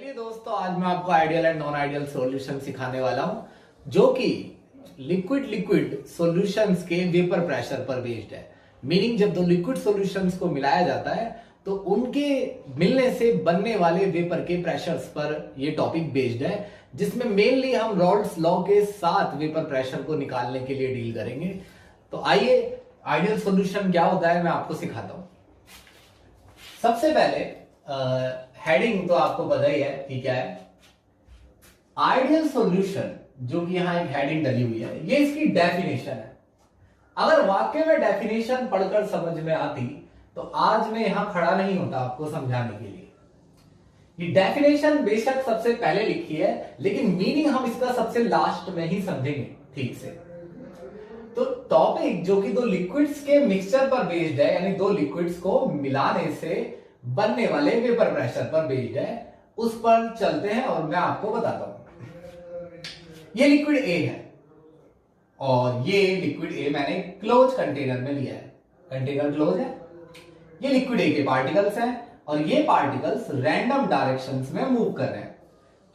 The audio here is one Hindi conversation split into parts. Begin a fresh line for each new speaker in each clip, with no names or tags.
चलिए दोस्तों, आज मैं आपको ideal and non ideal solution सिखाने वाला हूं जो कि लिक्विड लिक्विड सॉल्यूशंस के वेपर प्रेशर पर बेस्ड है। मीनिंग जब दो लिक्विड सॉल्यूशंस को मिलाया जाता है तो उनके मिलने से बनने वाले वेपर के प्रेशर्स पर यह टॉपिक बेस्ड है, जिसमें मेनली हम रॉल्स लॉ के साथ वेपर प्रेशर को निकालने के लिए डील करेंगे। तो आइए, आइडियल सॉल्यूशन क्या होता है मैं आपको सिखाता हूं। सबसे पहले हेडिंग तो आपको पता ही है कि क्या है। आइडियल सॉल्यूशन, जो कि यहां एक हेडिंग डली हुई है, ये इसकी डेफिनेशन है। अगर वाक्य में डेफिनेशन पढ़कर समझ में आती तो आज मैं यहां खड़ा नहीं होता आपको समझाने के लिए। ये डेफिनेशन बेशक सबसे पहले लिखी है, लेकिन मीनिंग हम इसका सबसे लास्ट में ही समझेंगे ठीक से। तो टॉपिक जो कि दो लिक्विड्स के मिक्सचर पर बेस्ड है, यानी दो लिक्विड्स को मिलाने से बनने वाले वेपर प्रेशर पर बेस्ड है, उस पर चलते हैं और मैं आपको बताता हूं। ये लिक्विड ए है और ये लिक्विड ए मैंने क्लोज कंटेनर में लिया है। कंटेनर क्लोज है। ये लिक्विड ए के पार्टिकल्स हैं और ये पार्टिकल्स रैंडम डायरेक्शंस में मूव कर रहे हैं,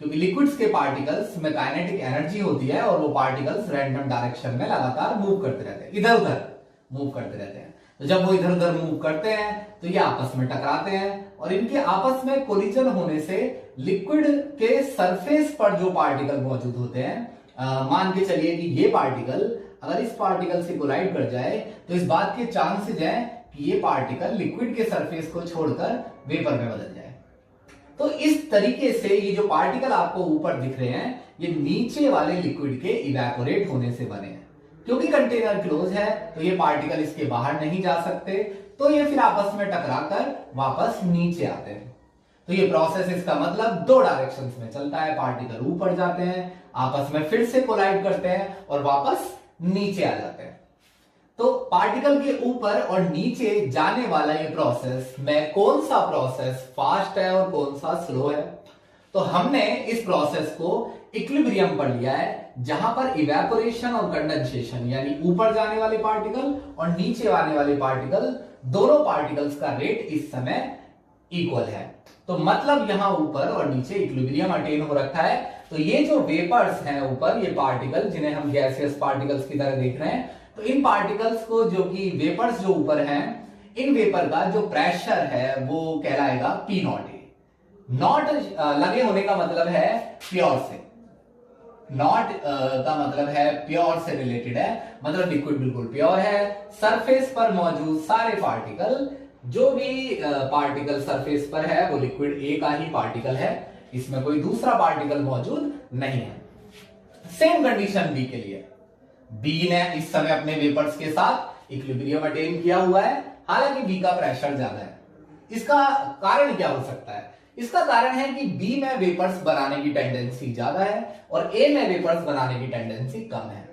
क्योंकि लिक्विड्स के पार्टिकल्स में काइनेटिक एनर्जी होती है और वो पार्टिकल्स रैंडम डायरेक्शन में लगातार मूव करते रहते हैं, इधर उधर मूव करते रहते हैं। तो जब वो इधर उधर मूव करते हैं तो ये आपस में टकराते हैं और इनके आपस में कोलिजन होने से लिक्विड के सरफेस पर जो पार्टिकल मौजूद होते हैं, मान के चलिए कि ये पार्टिकल अगर इस पार्टिकल से कोलाइड कर जाए तो इस बात के चांसेस हैं कि ये पार्टिकल लिक्विड के सरफेस को छोड़कर वेपर में बदल जाए। तो इस तरीके से ये जो पार्टिकल आपको ऊपर दिख रहे हैं, ये नीचे वाले लिक्विड के इवेपोरेट होने से बने हैं। क्योंकि कंटेनर क्लोज है तो ये पार्टिकल इसके बाहर नहीं जा सकते, तो ये फिर आपस में टकराकर वापस नीचे आते हैं। तो ये प्रोसेस, इसका मतलब दो डायरेक्शंस में चलता है। पार्टिकल ऊपर जाते हैं, आपस में फिर से कोलाइड करते हैं और वापस नीचे आ जाते हैं। तो पार्टिकल के ऊपर और नीचे जाने वाला ये प्रोसेस में कौन सा प्रोसेस फास्ट है और कौन सा स्लो है, तो हमने इस प्रोसेस को इक्विलिब्रियम पर लिया है, जहां पर इवेपोरेशन और कंडेंसेशन, यानी ऊपर जाने वाले पार्टिकल और नीचे आने वाले पार्टिकल, दोनों पार्टिकल्स का रेट इस समय इक्वल है। तो मतलब यहां ऊपर और नीचे इक्विलिब्रियम अटेन हो रखा है। तो ये जो वेपर्स हैं ऊपर, ये पार्टिकल जिन्हें हम गैसियस पार्टिकल्स की तरह देख रहे हैं, तो इन पार्टिकल्स को, जो कि वेपर्स जो ऊपर हैं, इन वेपर का जो प्रेशर है वो कहलाएगा पी नॉट ए। नॉट लगे होने का मतलब है प्योर से, नॉट का मतलब है प्योर से रिलेटेड है, मतलब लिक्विड बिल्कुल प्योर है। सरफेस पर मौजूद सारे पार्टिकल, जो भी पार्टिकल सरफेस पर है वो लिक्विड ए का ही पार्टिकल है, इसमें कोई दूसरा पार्टिकल मौजूद नहीं है। सेम कंडीशन बी के लिए। बी ने इस समय अपने वेपर्स के साथ इक्विलिब्रियम अटेन किया हुआ है, हालांकि बी का प्रेशर ज्यादा है। इसका कारण क्या हो सकता है? इसका कारण है कि बी में वेपर्स बनाने की टेंडेंसी ज्यादा है और ए में वेपर्स बनाने की टेंडेंसी कम है।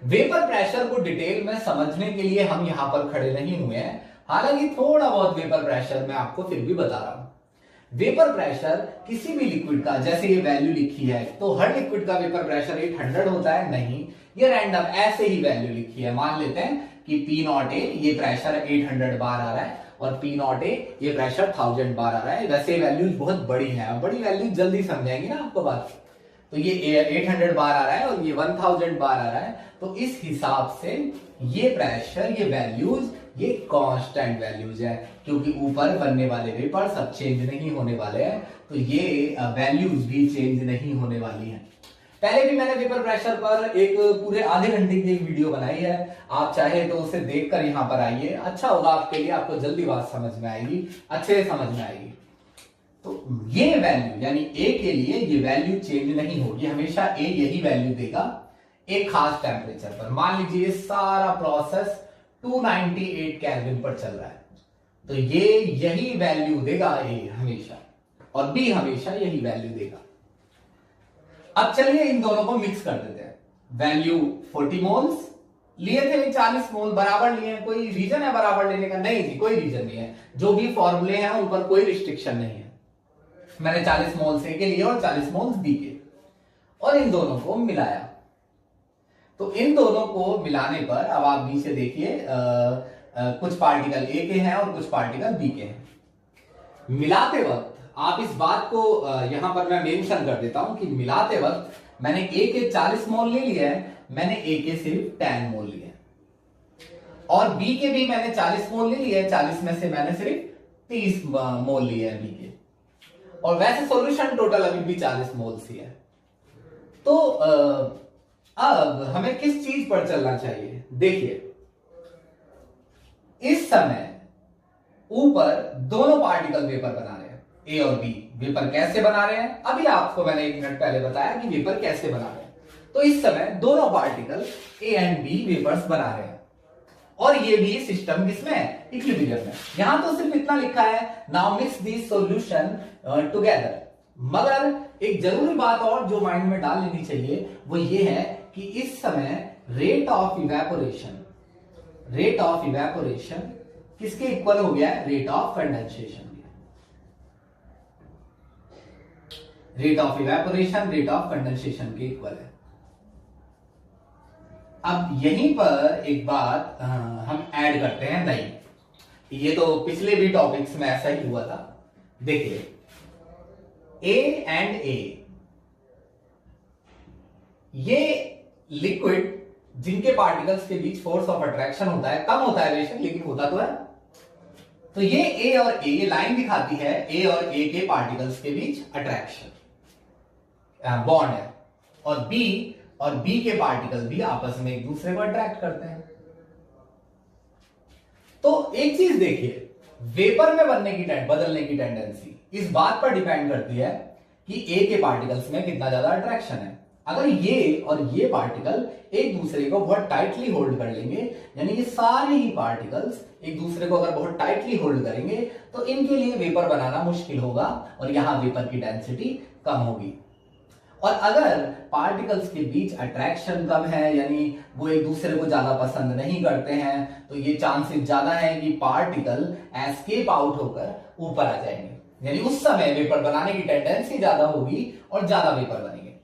वेपर प्रेशर को डिटेल में समझने के लिए हम यहां पर खड़े नहीं हुए हैं, हालांकि थोड़ा बहुत वेपर प्रेशर मैं आपको फिर भी बता रहा हूं। वेपर प्रेशर किसी भी लिक्विड का, जैसे ये वैल्यू लिखी है, तो हर लिक्विड का वेपर प्रेशर 800 होता है? नहीं, ये रैंडम ऐसे ही वैल्यू लिखी है। मान लेते हैं कि पी नॉट ए, ये प्रेशर 800 बार आ रहा है और पी नॉट ए, ये प्रेशर 1000 बार आ रहा है। वैसे वैल्यूज बहुत बड़ी है, बड़ी वैल्यू जल्दी समझाएंगे ना आपको बात। तो ये 800 बार आ रहा है और ये 1000 बार आ रहा है, तो इस हिसाब से ये प्रेशर, ये वैल्यूज, ये कांस्टेंट वैल्यूज है, क्योंकि ऊपर बनने वाले वेपर्स अब चेंज नहीं होने वाले हैं, तो ये वैल्यूज भी चेंज नहीं होने वाली हैं। पहले भी मैंने वेपर प्रेशर पर एक पूरे आधे घंटे की एक वीडियो बनाई है, आप चाहे तो उसे देखकर यहां पर आइए, अच्छा होगा आपके लिए, आपको जल्दी बात समझ में आएगी, अच्छे से समझ में आएगी। तो ये वैल्यू, यानी ए के लिए ये वैल्यू चेंज नहीं होगी, हमेशा ए यही वैल्यू देगा एक खास टेम्परेचर पर। मान लीजिए सारा प्रोसेस 298 केल्विन पर चल रहा है, तो ये यही वैल्यू देगा ए हमेशा, और बी हमेशा यही वैल्यू देगा। अब चलिए इन दोनों को मिक्स कर देते हैं। वैल्यू 40 मोल्स लिए थे, 40 मोल बराबर लिए। कोई रीजन है बराबर लेने का? नहीं जी, कोई रीजन नहीं है। जो भी फॉर्मूले हैं उन पर कोई रिस्ट्रिक्शन नहीं है। मैंने 40 मोल्स ए के लिए और 40 मोल्स बी के, और इन दोनों को मिलाया। तो इन दोनों को मिलाने पर अब आप नीचे देखिए, कुछ पार्टिकल ए के हैं और कुछ पार्टिकल बी के हैं। मिलाते वक्त आप इस बात को यहां पर मैं मेंशन कर देता हूं कि मिलाते वक्त मैंने ए के 40 मोल ले लिया है, मैंने ए के सिर्फ 10 मोल लिए, और बी के भी मैंने 40 मोल ले लिया है, 40 में से मैंने सिर्फ 30 मोल लिए हैं बी के, और वैसे सॉल्यूशन टोटल अभी भी 40 मोल ही है। तो अब हमें किस चीज पर चलना चाहिए? देखिए, इस समय ऊपर दोनों पार्टिकल वेपर बना रहे हैं, ए और बी। वेपर कैसे बना रहे हैं? अभी आपको मैंने 1 मिनट पहले बताया कि वेपर कैसे बना रहे हैं। तो इस समय दोनों particle A and B vapours बना रहे हैं, और ये भी सिस्टम किसमें? इक्विलिब्रियम में। यहां तो सिर्फ इतना लिखा है, now mix this solution together. मगर एक जरूरी बात और जो माइंड में डाल लेनी चाहिए वो ये है कि इस समय रेट ऑफ इवेपोरेशन किसके इक्वल हो गया है? Rate of condensation. Rate of evaporation rate of condensation के इक्वल है। अब यहीं पर एक बात हम ऐड करते हैं, नहीं, ये तो पिछले भी टॉपिक्स में ऐसा ही हुआ था। देखिए, ए एंड ए, ये लिक्विड जिनके पार्टिकल्स के बीच फोर्स ऑफ अट्रैक्शन होता है, कम होता है बेशक लेकिन होता तो है। तो ये ए और ए, ये लाइन दिखाती है ए और ए के पार्टिकल्स के बीच अट्रैक्शन बॉन्ड है, और बी के पार्टिकल भी आपस में एक दूसरे को अट्रैक्ट करते हैं। तो एक चीज देखिए, वेपर में बदलने की टेंडेंसी इस बात पर डिपेंड करती है कि ए के पार्टिकल्स में कितना ज्यादा अट्रैक्शन है। अगर ये और ये पार्टिकल एक दूसरे को बहुत टाइटली होल्ड कर लेंगे, यानी ये सारे ही पार्टिकल्स एक दूसरे को अगर बहुत टाइटली होल्ड करेंगे, तो इनके लिए वेपर बनाना मुश्किल होगा और यहां वेपर की डेंसिटी कम होगी। और अगर पार्टिकल्स के बीच अट्रैक्शन कम है, यानी वो एक दूसरे को ज्यादा पसंद नहीं करते हैं, तो ये चांसेस ज्यादा है कि पार्टिकल एस्केप आउट होकर ऊपर आ जाएंगे, यानी उस समय वेपर बनाने की टेंडेंसी ज्यादा होगी और ज्यादा वेपर बनेंगे।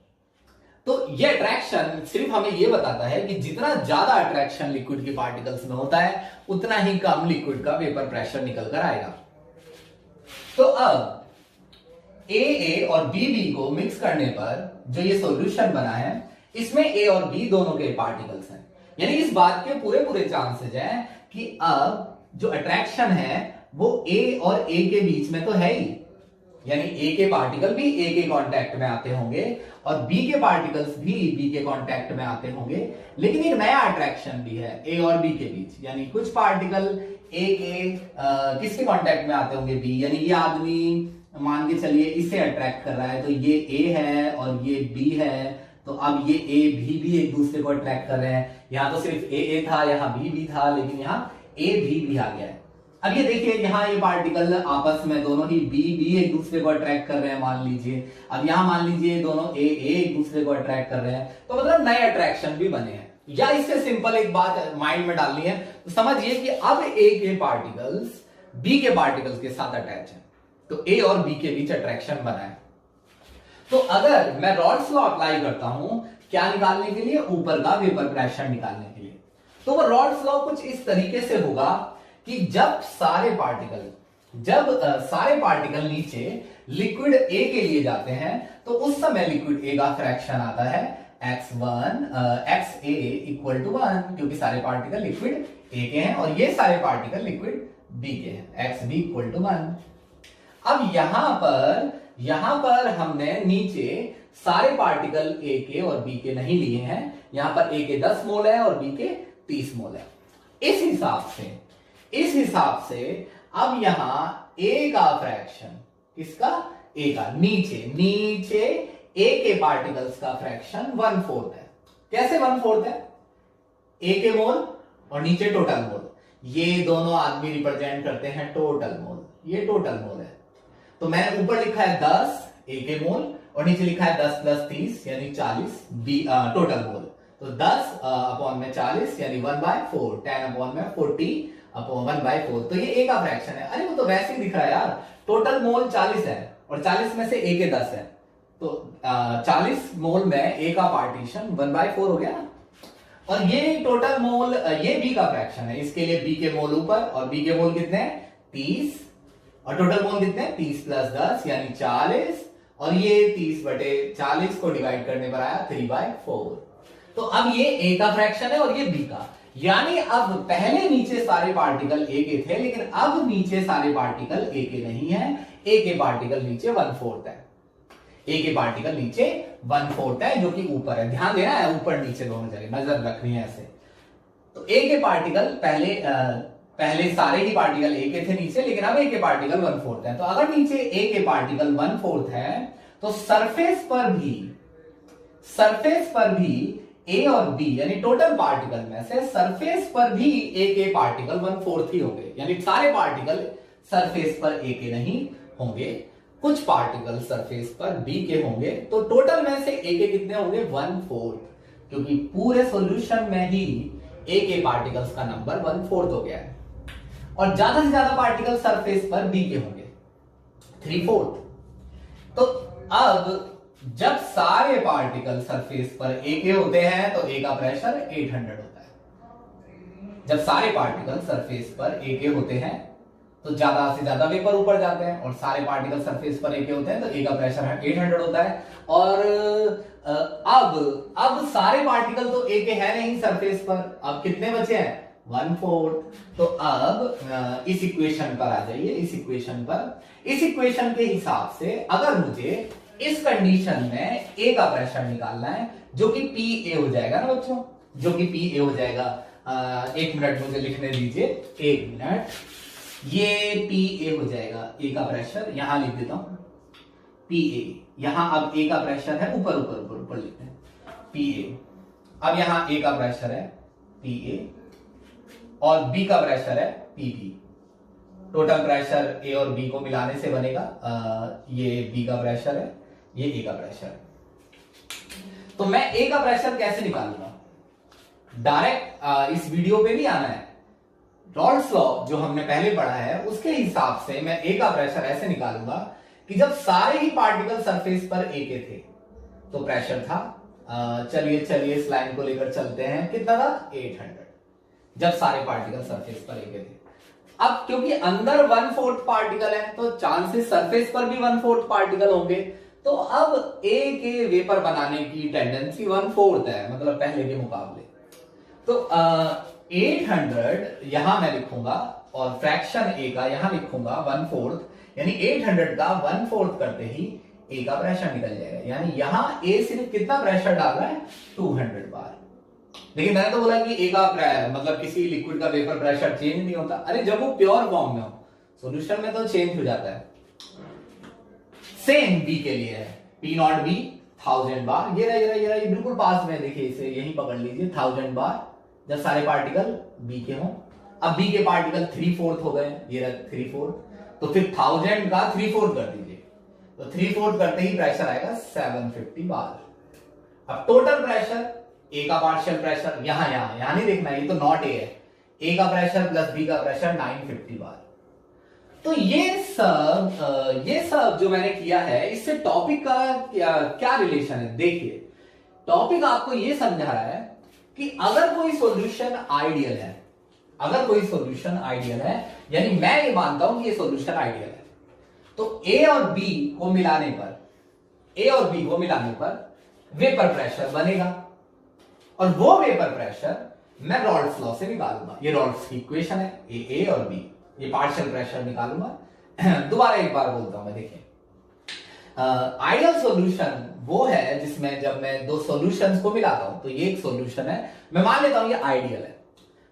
तो ये अट्रैक्शन सिर्फ हमें ये बताता है कि जितना ज्यादा अट्रैक्शन लिक्विड के पार्टिकल्स में होता है, उतना ही कम लिक्विड का वेपर प्रेशर निकल कर आएगा। तो अब ए और बी को मिक्स करने पर जो ये सॉल्यूशन बना है, इसमें ए और बी दोनों के पार्टिकल्स हैं, यानी इस बात के पूरे चांसेस हैं कि अब जो अट्रैक्शन है वो ए और ए के बीच में तो है ही, यानी ए के पार्टिकल भी ए के कांटेक्ट में आते होंगे और बी के पार्टिकल्स भी बी के कांटेक्ट में आते होंगे, लेकिन एक नया अट्रैक्शन भी है ए और बी के बीच, यानी कुछ पार्टिकल ए के किसके कांटेक्ट में आते होंगे? बी, यानी ये आदमी मान के चलिए इसे अट्रैक्ट कर रहा है, तो ये ए है और ये बी है, तो अब ये ए भी एक दूसरे को अट्रैक्ट कर रहे हैं। यहां तो सिर्फ ए था, यहां बी था, लेकिन यहां ए भी आ गया है। अब ये देखिए, यहां ये पार्टिकल आपस में दोनों ही बी एक दूसरे को अट्रैक्ट कर रहे हैं, मान लीजिए। अब यहां मान लीजिए दोनों ए एक दूसरे को अट्रैक्ट कर रहे हैं, तो मतलब नए अट्रैक्शन भी बने हैं। या इससे सिंपल एक बात माइंड में डालनी है, तो समझिए कि अब ए के पार्टिकल्स बी के पार्टिकल्स के साथ अटैच है, तो ए और बी के बीच अट्रैक्शन बना है। तो अगर मैं रॉल्स लॉ अप्लाई करता हूं क्या निकालने के लिए? ऊपर का वेपर प्रेशर निकालने के लिए। तो वो रॉल्स लॉ कुछ इस तरीके से होगा कि जब सारे पार्टिकल नीचे लिक्विड ए के लिए जाते हैं, तो उस समय लिक्विड ए का फ्रैक्शन आता है XA इक्वल टू 1, क्योंकि सारे पार्टिकल लिक्विड ए के हैं और ये सारे पार्टिकल लिक्विड बी के हैं, XB इक्वल टू 1। अब यहां पर हमने नीचे सारे पार्टिकल ए के और बी के नहीं लिए हैं, यहां पर ए के 10 मोल है और बी के 30 मोल है। इस हिसाब से अब यहां ए का फ्रैक्शन, किसका? ए का, नीचे ए के पार्टिकल्स का फ्रैक्शन 1/4 है। कैसे 1/4 है? ए के मोल और नीचे टोटल मोल, ये दोनों आदमी रिप्रेजेंट करते हैं टोटल मोल, ये टोटल मोल है। तो मैंने ऊपर लिखा है 10 ए के मोल और नीचे लिखा है 10 + 30 यानी 40 बी टोटल मोल। तो 10 अपॉन में 40 यानी 1/4, 10 अपॉन में 40 अपॉन 1/4, तो ये ए का फ्रैक्शन है। अरे वो तो वैसे ही दिख रहा है यार, टोटल मोल 40 है और 40 में से ए के 10 है, तो 40 मोल में ए का पार्टीशन 1/4 हो गया ना। और ये टोटल मोल ये बी का फ्रैक्शन है, इसके लिए बी के मोल ऊपर और बी के मोल कितने हैं? 30 और टोटल मोल कितने 30 प्लस 10 यानी 40, और ये 30/40 को डिवाइड करने पर आया 3/4। तो अब ये ए का फ्रैक्शन है और ये बी का, यानी अब पहले नीचे सारे पार्टिकल ए के थे, लेकिन अब नीचे सारे पार्टिकल ए के नहीं है। ए के पार्टिकल नीचे 1/4 है, ए के पार्टिकल नीचे 1/4 है, जो कि ऊपर है। ध्यान देना है, ऊपर नीचे दोनों जगह नजर रखनी है ऐसे। तो ए के पार्टिकल पहले सारे ही पार्टिकल ए के थे नीचे, लेकिन अब ए के पार्टिकल 1/4 है। तो अगर नीचे ए के पार्टिकल 1/4 है, तो सरफेस पर भी ए और बी यानी टोटल पार्टिकल में से सरफेस पर भी ए के पार्टिकल 1/4 ही होंगे, यानी सारे पार्टिकल सरफेस पर ए के नहीं होंगे, कुछ पार्टिकल सरफेस पर बी के होंगे। तो टोटल में से ए के कितने होंगे 1/4, क्योंकि पूरे सॉल्यूशन में ही ए के पार्टिकल्स का नंबर 1/4 हो गया है। और ज्यादा से ज्यादा पार्टिकल सरफेस पर बी के होंगे 3/4। तो अब जब सारे पार्टिकल सरफेस पर ए के होते हैं तो ए का प्रेशर 800 होता है। जब सारे पार्टिकल सरफेस पर ए के होते हैं तो ज्यादा से ज्यादा वेपर ऊपर जाते हैं, और सारे पार्टिकल सरफेस पर ए के होते हैं तो ए का प्रेशर 800 होता है। और अब सारे पार्टिकल तो ए के है नहीं सरफेस पर, अब कितने बचे हैं 1/4। तो अब इस इक्वेशन पर आ जाइए, इस इक्वेशन के हिसाब से अगर मुझे इस कंडीशन में ए का प्रेशर निकालना है, जो कि पी ए हो जाएगा ना बच्चों, जो कि पी ए हो जाएगा। 1 मिनट मुझे लिखने दीजिए, 1 मिनट। ये पी ए हो जाएगा, ए का प्रेशर यहां लिख देता हूं पी ए। यहां अब ए का प्रेशर है ऊपर ऊपर ऊपर ऊपर लिखते हैं पी ए। अब यहां ए का प्रेशर है पी ए और बी का प्रेशर है पी बी। टोटल प्रेशर ए और बी को मिलाने से बनेगा ये बी का प्रेशर है, ये ए का प्रेशर है। तो मैं ए का प्रेशर कैसे निकालूंगा, डायरेक्ट इस वीडियो पे भी आना है। रॉल्स लॉ जो हमने पहले पढ़ा है उसके हिसाब से मैं ए का प्रेशर ऐसे निकालूंगा कि जब सारे ही पार्टिकल सरफेस पर ए के थे तो प्रेशर था, चलिए इस लाइन को लेकर चलते हैं, कितना था 800, जब सारे पार्टिकल सरफेस पर ए के थे। अब क्योंकि अंदर 1/4 पार्टिकल है तो चांसेस सरफेस पर भी 1/4 पार्टिकल होंगे, तो अब ए के वेपर बनाने की टेंडेंसी 1/4 है, मतलब पहले के मुकाबले। तो 800 यहां मैं लिखूंगा और फ्रैक्शन ए का यहां लिखूंगा 1/4, यानी 800 का 1/4 करते ही ए का प्रेशर निकल जाएगा। यानी यहां ए सिर्फ कितना प्रेशर डाल रहा है 200 बार। लेकिन मैंने तो बोला कि ए का मतलब किसी लिक्विड का वेपर प्रेशर चेंज नहीं होता। अरे जब वो प्योर फॉर्म में हो, सॉल्यूशन में तो चेंज हो जाता है। सेम बी के लिए है, पी नॉट बी 1000 बार। ये रहा ये बिल्कुल पास में, देखिए इसे यहीं पकड़ लीजिए 1000 बार जब सारे पार्टिकल बी के हों। अब बी के पार्टिकल 3/4 हो गए, ये रहा 3/4, तो फिर 1000 का 3/4 कर दीजिए, तो 3/4 करते ही प्रेशर आएगा 750 बार। अब टोटल प्रेशर ए का पार्शियल प्रेशर यहां नहीं देखना, ये तो नॉट ए है, ए का प्रेशर प्लस बी का प्रेशर 950 बार। तो ये सब जो मैंने किया है इससे टॉपिक का क्या रिलेशन है। देखिए टॉपिक आपको ये समझा रहा है कि अगर कोई सॉल्यूशन आइडियल है, यानी मैं ये मानता हूं कि ये सॉल्यूशन आइडियल है, तो ए और बी को मिलाने पर वेपर प्रेशर बनेगा, और वो वेपर प्रेशर मैं रॉल्स लॉ से निकालूंगा। ये रॉल्स की इक्वेशन है, ए और बी, ये पार्शियल प्रेशर निकालूंगा। दोबारा एक बार बोलता हूं मैं, देखिए आइडियल सॉल्यूशन वो है जिसमें जब मैं दो सॉल्यूशंस को मिलाता हूं, तो ये एक सॉल्यूशन है, मैं मान लेता हूं ये आइडियल है।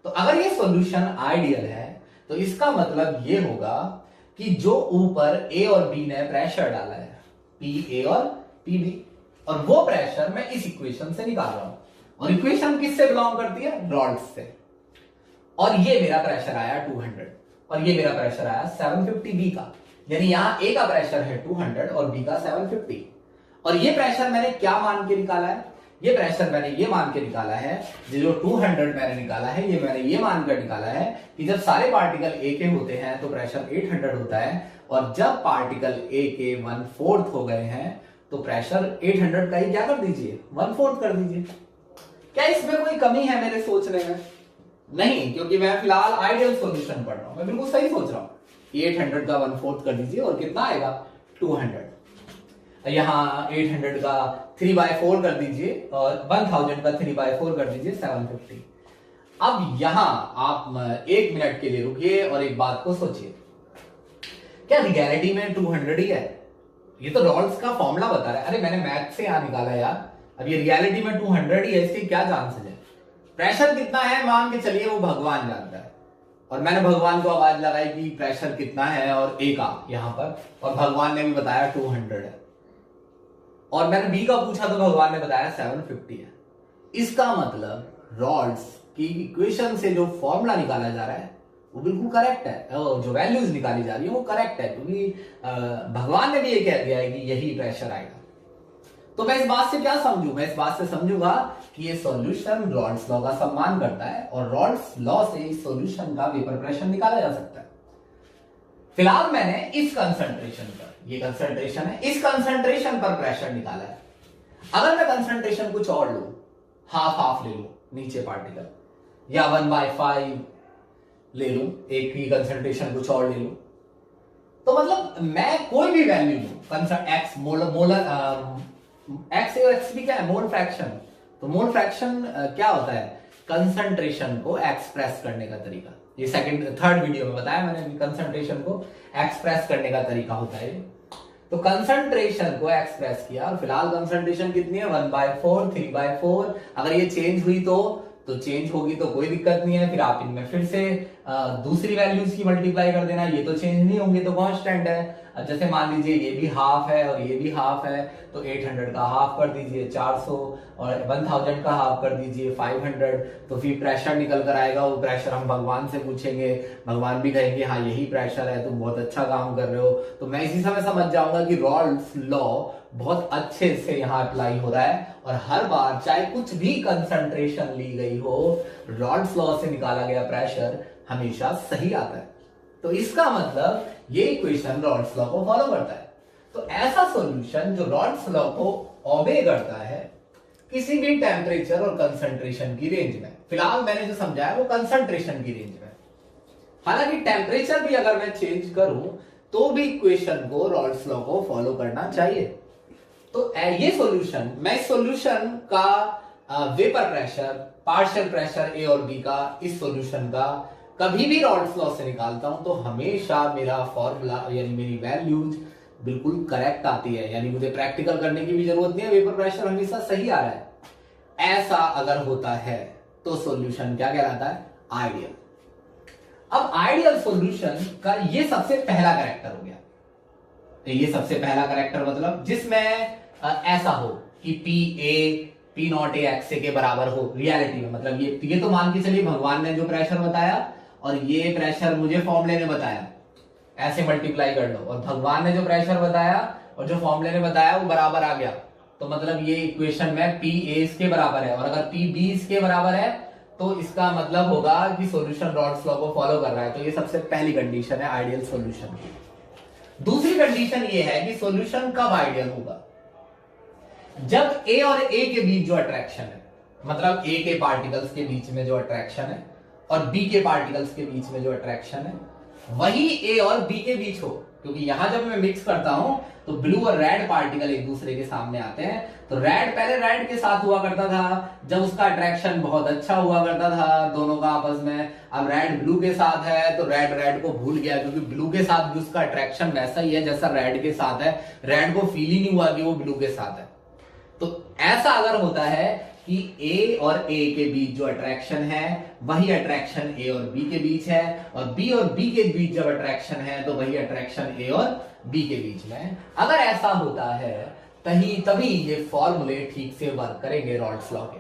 तो अगर ये सॉल्यूशन आइडियल है तो इसका मतलब ये होगा कि जो ऊपर ए और बी ने प्रेशर डाला है, पी ए और पी बी, और वो प्रेशर मैं इस इक्वेशन से निकाल रहा हूं। और इक्वेशन किससे बिलोंग करती है, रॉड्स से। और ये मेरा प्रेशर आया 200 और ये मेरा प्रेशर आया 750 बी का, यानी यहां ए का प्रेशर है 200 और बी का 750। और ये प्रेशर मैंने क्या मान के निकाला है, ये प्रेशर मैंने ये मान के निकाला है, जो 200 मैंने निकाला है, ये मैंने ये मानकर निकाला है कि जब सारे पार्टिकल ए के होते हैं तो प्रेशर 800 होता है, और जब पार्टिकल ए के 1/4 हो गए हैं तो प्रेशर 800 का ही क्या कर दीजिए 1/4 कर दीजिए। क्या इसमें कोई कमी है मेरे सोचने में? नहीं, क्योंकि मैं फिलहाल आइडियल सॉल्यूशन पढ़ रहा हूं, मैं बिल्कुल सही सोच रहा हूं। 800 का 1/4 कर दीजिए और कितना आएगा 200। यहाँ 800 का 3/4 कर दीजिए और 1000 का 3/4 कर दीजिए 750। अब यहां आप 1 मिनट के लिए रुकिए और एक बात को सोचिए, क्या रियलिटी में 200 ही है? ये तो रॉल्स का फॉर्मूला बता रहा है। अरे मैंने मैथ से यहां निकाला यार, अब ये रियलिटी में 200 ही है, इसके क्या चांसेस है? प्रेशर कितना है मान के चलिए वो भगवान जानता है, और मैंने भगवान को आवाज लगाई कि प्रेशर कितना है और ए का यहां पर, और भगवान ने भी बताया 200 है, और मैंने बी का पूछा तो भगवान ने बताया 750 है। इसका मतलब रॉड्स की इक्वेशन से जो फॉर्मूला निकाला जा रहा है वो बिल्कुल करेक्ट है, जो वैल्यूज निकाली जा रही है वो करेक्ट है, क्योंकि भगवान ने भी ये कह दिया है कि यही प्रेशर आएगा। तो मैं इस बात से क्या समझू? मैं इस बात से समझूंगा कि ये सॉल्यूशन रॉल्स लॉ का सम्मान करता है, और रॉल्स लॉ से इस सॉल्यूशन का वेपर प्रेशर निकाला जा सकता है। फिलहाल मैंने इस कंसंट्रेशन पर, ये कंसंट्रेशन है, इस कंसंट्रेशन पर प्रेशर निकाला है। अगर मैं कंसंट्रेशन कुछ और लू, हाफ हाफ ले लू नीचे पार्टिकल, या 1/5 ले लू, एक ही कंसंट्रेशन कुछ और ले लू, तो मतलब मैं कोई भी वैल्यू लू, एक्स मोलर एक्स एक्स भी क्या है? Mole fraction. तो मोल फ्रैक्शन क्या होता है? कंसंट्रेशन को एक्सप्रेस करने का तरीका। ये थर्ड वीडियो में बताया मैंने, कंसंट्रेशन को एक्सप्रेस करने का तरीका होता है। तो कंसंट्रेशन को एक्सप्रेस किया, और फिलहाल कंसंट्रेशन कितनी है? 1/4, 3/4। अगर ये चेंज हुई तो चेंज होगी तो कोई दिक्कत नहीं है, फिर आप इनमें फिर से दूसरी वैल्यूज की मल्टीप्लाई कर देना, ये तो चेंज नहीं होंगे तो कांस्टेंट है। जैसे मान लीजिए ये भी हाफ है और ये भी हाफ है, तो 800 का हाफ कर दीजिए 400, और 1000 का हाफ कर दीजिए 500, तो फिर प्रेशर निकल कर आएगा। वो प्रेशर हम भगवान से पूछेंगे, भगवान भी कहेंगे हाँ यही प्रेशर है, तुम बहुत अच्छा काम कर रहे हो। तो मैं इसी समय समझ जाऊंगा कि रॉल्स लॉ बहुत अच्छे से यहाँ अप्लाई हो रहा है, और हर बार चाहे कुछ भी कंसंट्रेशन ली गई हो, रॉल्स लॉ से निकाला गया प्रेशर हमेशा सही आता है। तो इसका मतलब ये इक्वेशन रॉल्स लॉ को फॉलो करता है। तो ऐसा सॉल्यूशन जो रॉल्स लॉ को ओबे करता है किसी भी टेम्परेचर और कंसंट्रेशन की रेंज में, फिलहाल मैंने जो समझाया वो कंसंट्रेशन की रेंज में, हालांकि टेम्परेचर भी अगर मैं चेंज करूं तो भी इक्वेशन को रॉल्स लॉ को फॉलो करना चाहिए। तो ये सॉल्यूशन, मैं इस सॉल्यूशन का वेपर प्रेशर, पार्शियल प्रेशर ए और बी का, इस सॉल्यूशन का कभी भी रॉल्स लॉ से निकालता हूं तो हमेशा मेरा फॉर्मूला यानी मेरी वैल्यूज बिल्कुल करेक्ट आती है, यानी मुझे प्रैक्टिकल करने की भी जरूरत नहीं है, वेपर प्रेशर हमेशा सही आ रहा है। ऐसा अगर होता है तो सॉल्यूशन क्या कहलाता है? आइडियल। अब आइडियल सॉल्यूशन का ये सबसे पहला कैरेक्टर हो गया। ये सबसे पहला कैरेक्टर मतलब जिसमें ऐसा हो कि P नॉट ए एक्स के बराबर हो रियलिटी में, मतलब ये तो मान के चलिए भगवान ने जो प्रेशर बताया और ये प्रेशर मुझे फॉर्मूले ने बताया, ऐसे मल्टीप्लाई कर लो, और भगवान ने जो प्रेशर बताया और जो फॉर्मूले ने बताया वो बराबर आ गया, तो मतलब ये इक्वेशन में P A इसके बराबर है, और अगर P B इसके बराबर है तो इसका मतलब होगा कि सॉल्यूशन रॉल्स लॉ को फॉलो कर रहा है। तो ये सबसे पहली कंडीशन है आइडियल सॉल्यूशन की। दूसरी कंडीशन ये है कि सॉल्यूशन कब आइडियल होगा? जब ए और ए के बीच जो अट्रैक्शन है, मतलब ए के पार्टिकल्स के बीच में जो अट्रैक्शन है और बी के पार्टिकल्स के बीच में जो अट्रैक्शन है वही ए और बी के बीच हो, क्योंकि यहां जब मैं मिक्स करता हूं तो ब्लू और रेड पार्टिकल एक दूसरे के सामने आते हैं। तो रेड पहले रेड के साथ हुआ करता था, जब उसका अट्रैक्शन बहुत अच्छा हुआ करता था दोनों का आपस में। अब रेड ब्लू के साथ है तो रेड रेड को भूल गया, क्योंकि ब्लू के साथ भी उसका अट्रैक्शन वैसा ही है जैसा रेड के साथ है, रेड को फील ही नहीं हुआ कि वो ब्लू के साथ है। तो ऐसा अगर होता है कि ए और ए के बीच जो अट्रैक्शन है वही अट्रैक्शन ए और बी के बीच है, और बी और बी के बीच जब अट्रैक्शन है तो वही अट्रैक्शन ए और बी के बीच में, अगर ऐसा होता है तभी ये फॉर्मूले ठीक से वर्क करेंगे रॉल्स लॉ के।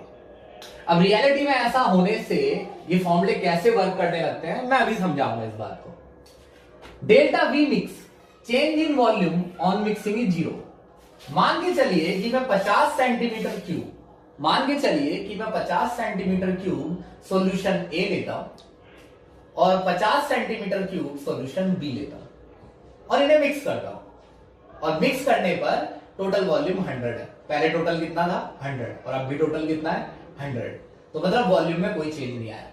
अब रियलिटी में ऐसा होने से ये फॉर्मूले कैसे वर्क करने लगते हैं मैं अभी समझाऊंगा इस बात को। Delta we mix change in volume on mixing is 0। मान के चलिए कि मैं 50 सेंटीमीटर क्यूब, मान के चलिए कि मैं 50 सेंटीमीटर क्यूब सॉल्यूशन ए लेता हूं और 50 सेंटीमीटर क्यूब सॉल्यूशन बी लेता हूं और इन्हें मिक्स करता हूं, और मिक्स करने पर टोटल वॉल्यूम 100 है। पहले टोटल कितना था? 100, और अब भी टोटल कितना है? 100। तो मतलब वॉल्यूम में कोई चेंज नहीं आया।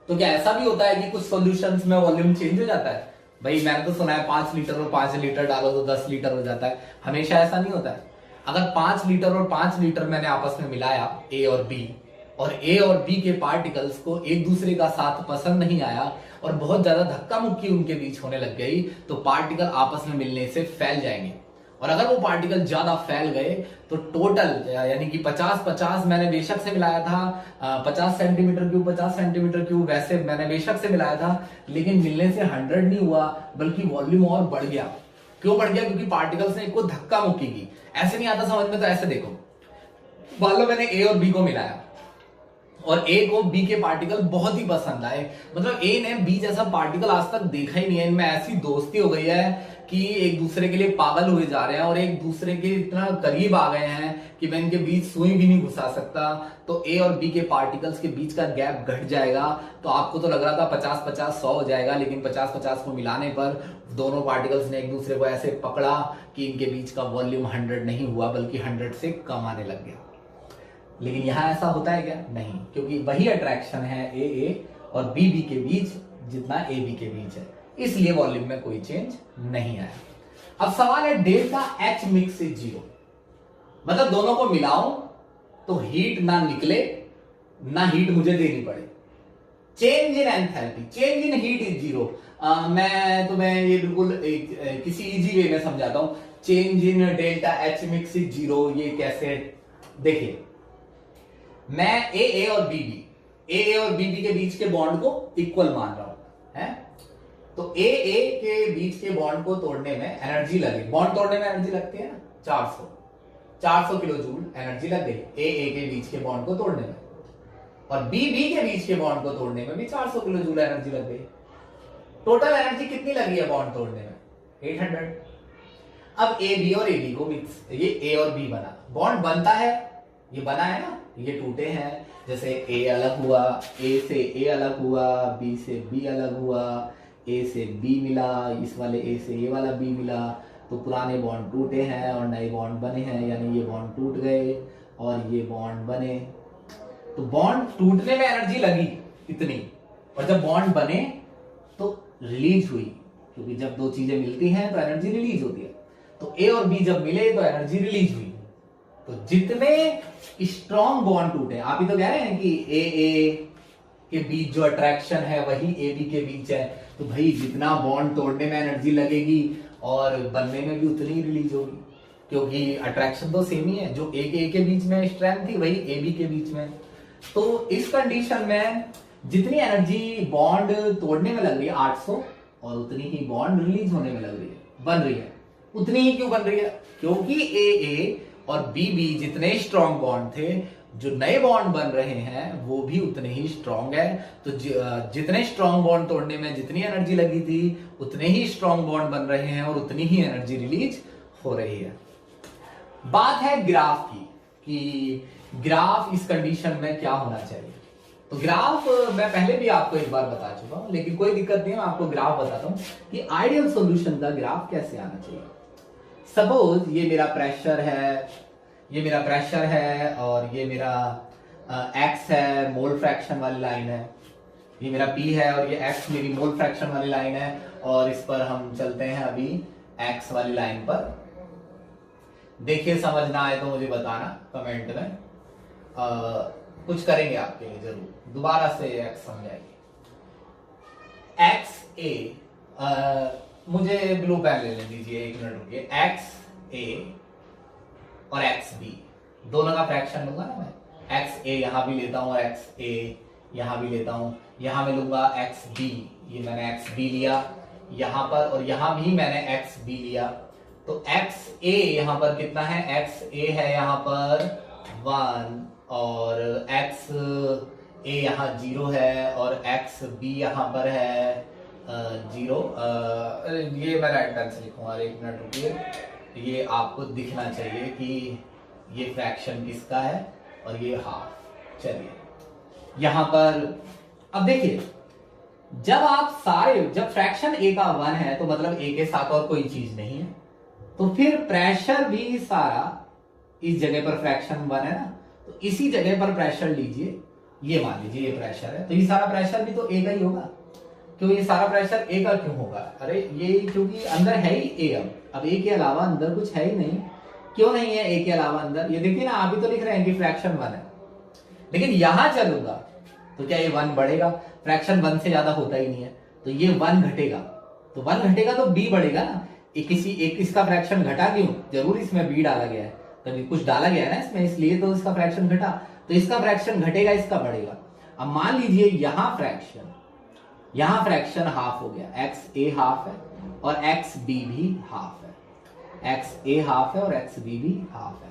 तो क्या ऐसा भी होता है कि कुछ सॉल्यूशंस में वॉल्यूम चेंज हो जाता है? भाई मैंने तो सुना है 5 लीटर और 5 लीटर डालो तो 10 लीटर हो जाता है, हमेशा ऐसा नहीं होता है। अगर 5 लीटर और 5 लीटर मैंने आपस में मिलाया ए और बी, और ए और बी के पार्टिकल्स को एक दूसरे का साथ पसंद नहीं आया और बहुत ज्यादा धक्का मुक्की उनके बीच होने लग गई, तो पार्टिकल आपस में मिलने से फैल जाएंगे। और अगर वो पार्टिकल ज्यादा फैल गए तो टोटल यानी कि 50-50 मैंने बेशक से मिलाया था, 50 सेंटीमीटर क्यूब 50 सेंटीमीटर क्यूब वैसे मैंने बेशक से मिलाया था, लेकिन मिलने से 100 नहीं हुआ बल्कि वॉल्यूम और बढ़ गया। क्यों बढ़ गया? क्योंकि पार्टिकल्स ने को धक्का मुक्की की। ऐसे नहीं आता समझ में, तो ऐसे देखो, मान लो मैंने ए और बी को मिलाया और ए को बी के पार्टिकल बहुत ही पसंद आए, मतलब ए ने बी जैसा पार्टिकल आज तक देखा ही नहीं है, इनमें ऐसी दोस्ती हो गई है कि एक दूसरे के लिए पागल हुए जा रहे हैं और एक दूसरे के इतना करीब आ गए हैं कि मैं इनके बीच सुई भी नहीं घुसा सकता। तो ए और बी के पार्टिकल्स के बीच का गैप घट जाएगा। तो आपको तो लग रहा था 50-50 100 हो जाएगा, लेकिन 50-50 को मिलाने पर दोनों पार्टिकल्स ने एक दूसरे को ऐसे पकड़ा कि इनके बीच का वॉल्यूम 100 नहीं हुआ बल्कि 100 से कम आने लग गया। लेकिन यहां ऐसा होता है क्या? नहीं, क्योंकि वही अट्रैक्शन है ए और बी के बीच जितना ए बी के बीच है, इसलिए वॉल्यूम में कोई चेंज नहीं आया। अब सवाल है डेल्टा एच मिक्स इज 0, मतलब दोनों को मिलाऊं तो हीट ना निकले ना हीट मुझे देनी पड़े। Change in enthalpy, change in heat is 0। मैं तुम्हें ये बिल्कुल किसी इजी वे में समझाता हूं। Change in delta H mix is 0 ये कैसे? देखिए, मैं ए और बी और बी के बीच के बॉन्ड को इक्वल मान रहा हूं, है? तो ए के बीच के बॉन्ड को तोड़ने में एनर्जी लगी, बॉन्ड तोड़ने में एनर्जी लगती है ना 400 किलो जूल एनर्जी लग गई ए के बीच के बॉन्ड को तोड़ने में, और बी के बीच के बॉन्ड को तोड़ने में भी 400 किलो जूल एनर्जी लग गई। टोटल एनर्जी कितनी लगी है बॉन्ड तोड़ने में? 800। अब ए बी और ए बी को मिक्स, ये ए और बी बना, बॉन्ड बनता है, ये बना है ना, ये टूटे हैं। जैसे ए अलग हुआ, ए से ए अलग हुआ, बी से बी अलग हुआ, ए से बी मिला, इस वाले ए से ये वाला बी मिला, तो पुराने बॉन्ड टूटे हैं और नए बॉन्ड बने हैं, यानी ये बॉन्ड टूट गए और ये बॉन्ड बने। तो बॉन्ड टूटने में एनर्जी लगी इतनी, और जब बॉन्ड बने तो रिलीज हुई, क्योंकि जब दो चीजें मिलती हैं तो एनर्जी रिलीज होती है। तो ए और बी जब मिले तो एनर्जी रिलीज हुई। तो जितने स्ट्रॉन्ग बॉन्ड टूटे, आप ही तो कह रहे हैं कि ए के बीच जो अट्रैक्शन है वही ए बी के बीच है, तो भाई जितना बॉन्ड तोड़ने में एनर्जी लगेगी और बनने में भी उतनी ही रिलीज होगी, क्योंकि अट्रैक्शन तो सेम ही है। जो ए के बीच में स्ट्रेंथ थी वही ए बी के बीच में। तो इस कंडीशन में जितनी एनर्जी बॉन्ड तोड़ने में लग रही है 800, और उतनी ही बॉन्ड रिलीज होने में लग रही है, बन रही है। उतनी ही क्यों बन रही है? क्योंकि ए और बी जितने स्ट्रॉन्ग बॉन्ड थे, जो नए बॉन्ड बन रहे हैं वो भी उतने ही स्ट्रॉन्ग है। तो जितने स्ट्रॉन्ग बॉन्ड तोड़ने में जितनी एनर्जी लगी थी उतने ही स्ट्रॉन्ग बॉन्ड बन रहे हैं और उतनी ही एनर्जी रिलीज हो रही है। बात है ग्राफ की कि ग्राफ इस कंडीशन में क्या होना चाहिए। तो ग्राफ मैं पहले भी आपको एक बार बता चुका हूं, लेकिन कोई दिक्कत नहीं है, मैं आपको ग्राफ बताता हूं कि आइडियल सॉल्यूशन का ग्राफ कैसे आना चाहिए। सपोज ये मेरा प्रेशर है, ये मेरा प्रेशर है और ये मेरा एक्स है, मोल फ्रैक्शन वाली लाइन है, ये मेरा पी है और ये एक्स मेरी मोल फ्रैक्शन वाली लाइन है, और इस पर हम चलते हैं अभी एक्स वाली लाइन पर। देखिए समझना आए तो मुझे बताना कमेंट में, कुछ करेंगे आपके लिए जरूर, दोबारा से एक्स समझाएंगे। एक्स ए, मुझे ब्लू पेन ले दीजिए, एक मिनट रुकिए। एक्स ए और एक्स बी दोनों का फ्रैक्शन लूंगा ना मैं, एक्स ए यहां भी लेता हूं और एक्स ए यहां भी लेता हूं, यहां मैं लूंगा एक्स बी, ये मैंने एक्स बी लिया यहां पर, और यहां भी मैंने एक्स बी लिया। तो एक्स ए यहां पर कितना है? एक्स ए है यहां पर 1 और एक्स ए यहां 0 है और एक्स बी यहां पर है 0। ये मैं राइट पेन से लिखूंगा, एक मिनट रुकिए। ये आपको दिखना चाहिए कि ये फ्रैक्शन किसका है और ये हाफ। चलिए यहां पर अब देखिए, जब फ्रैक्शन ए का 1 है तो मतलब ए के साथ और कोई चीज नहीं है, तो फिर प्रेशर भी सारा इस जगह पर फ्रैक्शन 1 है ना, तो इसी जगह पर प्रेशर लीजिए, ये मान लीजिए ये प्रेशर है, तो ये सारा प्रेशर भी तो ए का ही होगा, क्यों ये सारा प्रेशर ए का क्यों होगा? अरे ये क्योंकि अंदर है ही ए, अब ए के अलावा अंदर कुछ है ही नहीं। क्यों नहीं है ए के अलावा अंदर? ये देखिए ना, आप ही तो लिख रहे हैं कि फ्रैक्शन 1 है, लेकिन यहां चलूंगा तो क्या ये 1 बढ़ेगा? फ्रैक्शन 1 से ज्यादा होता ही नहीं है, तो ये 1 घटेगा, तो 1 घटेगा तो बी बढ़ेगा ना। किसी एक इसका फ्रैक्शन घटा क्यों? जरूर इसमें बी डाला गया है, तभी कुछ डाला गया है ना इसमें, इसलिए तो इसका फ्रैक्शन घटा। तो इसका फ्रैक्शन घटेगा, इसका बढ़ेगा। अब मान लीजिए यहां फ्रैक्शन हाफ हो गया, एक्स ए हाफ है और एक्स बी भी हाफ है, एक्स ए हाफ है और एक्स बी भी हाफ है।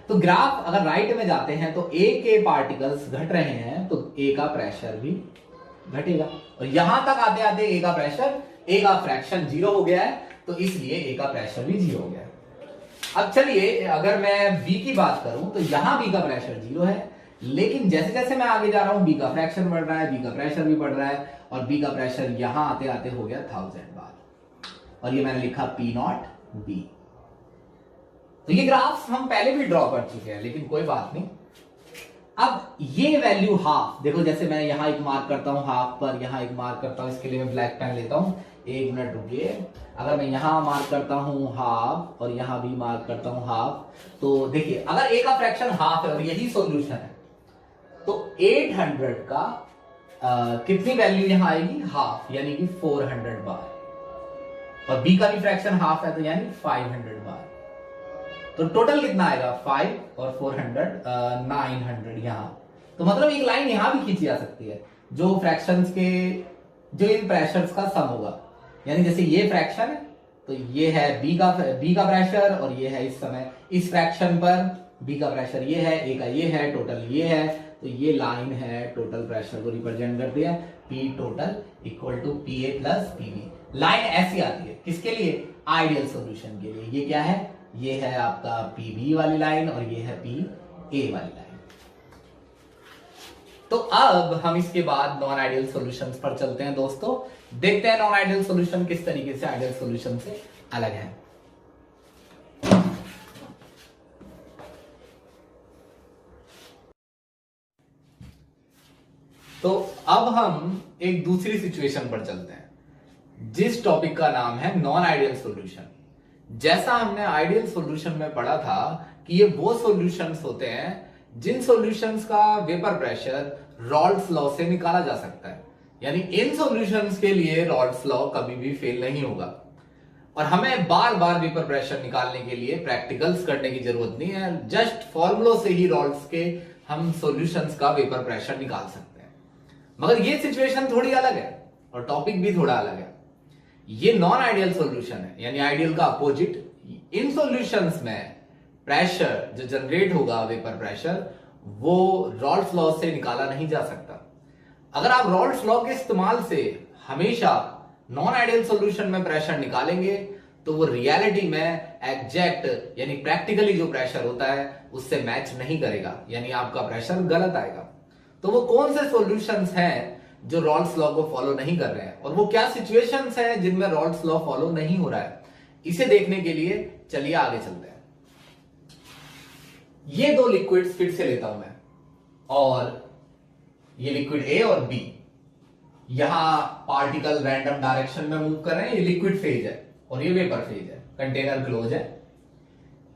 तो ग्राफ अगर राइट में जाते हैं तो ए के पार्टिकल्स घट रहे हैं, तो ए का प्रेशर भी घटेगा, और यहां तक आते आते ए का प्रेशर, ए का फ्रैक्शन 0 हो गया है, तो इसलिए ए का प्रेशर भी 0 हो गया है। अब चलिए अगर मैं बी की बात करूं तो यहां बी का प्रेशर 0 है, लेकिन जैसे जैसे मैं आगे जा रहा हूं बी का फ्रैक्शन बढ़ रहा है, बी का प्रेशर भी बढ़ रहा है, और बी का प्रेशर यहां आते आते हो गया 1000 बार, और ये मैंने लिखा पी नॉट बी। तो ये ग्राफ्स हम पहले भी ड्रॉ कर चुके हैं, लेकिन कोई बात नहीं। अब ये वैल्यू हाफ, देखो जैसे मैं यहां एक मार्क करता हूं हाफ पर, यहां एक मार्क करता हूं, इसके लिए मैं ब्लैक पेन लेता हूं, 1 मिनट रुकिए। अगर मैं यहां मार्क करता हूं हाफ और यहां भी मार्क करता हूं हाफ, तो देखिए अगर ए का फ्रैक्शन हाफ है और यही सॉल्यूशन है, तो 800 का कितनी वैल्यू यहां आएगी? हाफ, यानी कि 400 बार, और बी का भी फ्रैक्शन हाफ है, तो यानी 500 बार। तो टोटल कितना आएगा? 5 और 400 900 यहां। तो मतलब एक लाइन यहां भी खींची जा सकती है, जो फ्रैक्शंस के, जो इन प्रेशर्स का सम होगा। यानी जैसे ये फ्रैक्शन है, तो ये है बी का प्रेशर, और ये है इस समय इस फ्रैक्शन पर बी का प्रेशर ये है, ए का ये है, टोटल ये है, तो ये लाइन है टोटल प्रेशर को रिप्रेजेंट करती है, P total equal to P A plus P B. Line ऐसी आती है किसके लिए? आइडियल सॉल्यूशन के लिए। ये क्या है? ये है आपका पी बी वाली लाइन, और ये है पी ए वाली लाइन। तो अब हम इसके बाद नॉन आइडियल सॉल्यूशंस पर चलते हैं दोस्तों, देखते हैं नॉन आइडियल सॉल्यूशन किस तरीके से आइडियल सॉल्यूशन से अलग है। तो अब हम एक दूसरी सिचुएशन पर चलते हैं, जिस टॉपिक का नाम है नॉन आइडियल सॉल्यूशन। जैसा हमने आइडियल सॉल्यूशन में पढ़ा था कि ये वो सॉल्यूशंस होते हैं जिन सॉल्यूशंस का वेपर प्रेशर रॉल्स लॉ से निकाला जा सकता है, यानी इन सॉल्यूशंस के लिए रॉल्स लॉ कभी भी फेल नहीं होगा, और हमें बार बार वेपर प्रेशर निकालने के लिए प्रैक्टिकल्स करने की जरूरत नहीं है, जस्ट फॉर्मूलों से ही रॉल्स के हम सॉल्यूशंस का वेपर प्रेशर निकाल सकते हैं। मगर ये सिचुएशन थोड़ी अलग है और टॉपिक भी थोड़ा अलग है। ये नॉन आइडियल सॉल्यूशन है, यानी आइडियल का अपोजिट। इन सॉल्यूशंस में प्रेशर जो जनरेट होगा, वेपर प्रेशर, वो रॉल्स लॉ से निकाला नहीं जा सकता। अगर आप रॉल्स लॉ के इस्तेमाल से हमेशा नॉन आइडियल सॉल्यूशन में प्रेशर निकालेंगे, तो वो रियलिटी में एग्जैक्ट यानी प्रैक्टिकली जो प्रेशर होता है उससे मैच नहीं करेगा, यानी आपका प्रेशर गलत आएगा। तो वो कौन से सॉल्यूशंस हैं जो रॉल्स लॉ को फॉलो नहीं कर रहे हैं, और वो क्या सिचुएशंस हैं जिनमें रॉल्स लॉ फॉलो नहीं हो रहा है, इसे देखने के लिए चलिए आगे चलते हैं। ये दो लिक्विड्स फिर से लेता हूं मैं, और ये लिक्विड ए और बी, यहां पार्टिकल रैंडम डायरेक्शन में मूव कर रहे हैं। ये लिक्विड फेज है और ये वेपर फेज है, कंटेनर क्लोज है।